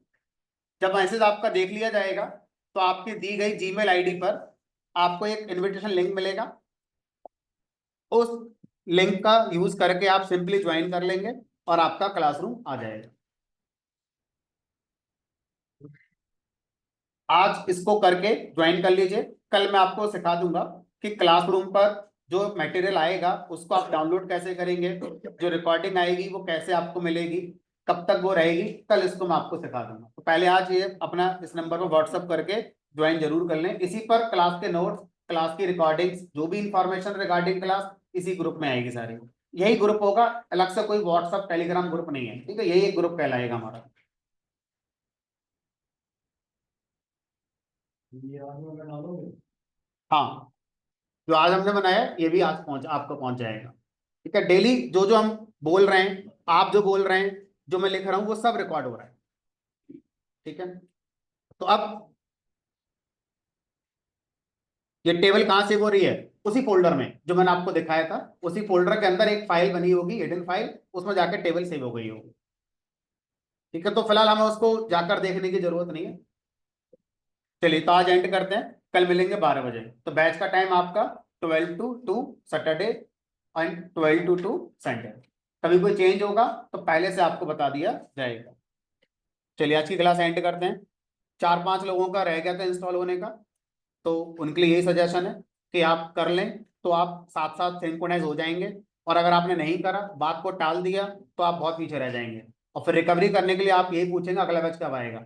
जब मैसेज आपका देख लिया जाएगा तो आपकी दी गई जीमेल आईडी पर आपको एक इनविटेशन लिंक मिलेगा। उस लिंक का यूज करके आप सिंपली ज्वाइन कर लेंगे और आपका क्लासरूम आ जाएगा। आज इसको करके ज्वाइन कर लीजिए। कल मैं आपको सिखा दूंगा कि क्लासरूम पर जो मटेरियल आएगा उसको आप डाउनलोड कैसे करेंगे, जो रिकॉर्डिंग आएगी वो कैसे आपको मिलेगी, कब तक वो रहेगी, कल इसको मैं आपको सिखा दूंगा। तो पहले आज ये अपना इस नंबर पर व्हाट्सअप करके ज्वाइन जरूर कर लें। इसी पर क्लास के नोट्स, क्लास की रिकॉर्डिंग्स, जो भी इंफॉर्मेशन रिगार्डिंग क्लास इसी ग्रुप में आएगी सारी। यही ग्रुप होगा, अलग से कोई व्हाट्सअप टेलीग्राम ग्रुप नहीं है। ठीक है, यही एक ग्रुप कहलाएगा हमारा। हाँ, जो आज हमने बनाया है ये भी आज पहुंच आपको पहुंच जाएगा। ठीक है, डेली जो जो हम बोल रहे हैं, आप जो बोल रहे हैं, जो मैं लिख रहा हूं वो सब रिकॉर्ड हो रहा है। ठीक है, तो अब ये टेबल कहाँ सेव हो रही है, उसी फोल्डर में जो मैंने आपको दिखाया था, उसी फोल्डर के अंदर एक फाइल बनी होगी, हिडन फाइल, उसमें जाकर टेबल सेव हो गई होगी। ठीक है, तो फिलहाल हमें उसको जाकर देखने की जरूरत नहीं है। चलिए, तो आज एंड करते हैं, कल मिलेंगे 12 बजे। तो बैच का टाइम आपका 12 to 2 Saturday and 12 to 2 Sunday. कभी कोई चेंज होगा तो पहले से आपको बता दिया जाएगा। चलिए, आज की क्लास एंड करते हैं। 4-5 लोगों का रह गया था इंस्टॉल होने का, तो उनके लिए यही सजेशन है कि आप कर लें तो आप साथ साथ सिंक्रोनाइज हो जाएंगे। और अगर आपने नहीं करा, बात को टाल दिया, तो आप बहुत पीछे रह जाएंगे। और फिर रिकवरी करने के लिए आप यही पूछेंगे अगला बैच कब आएगा।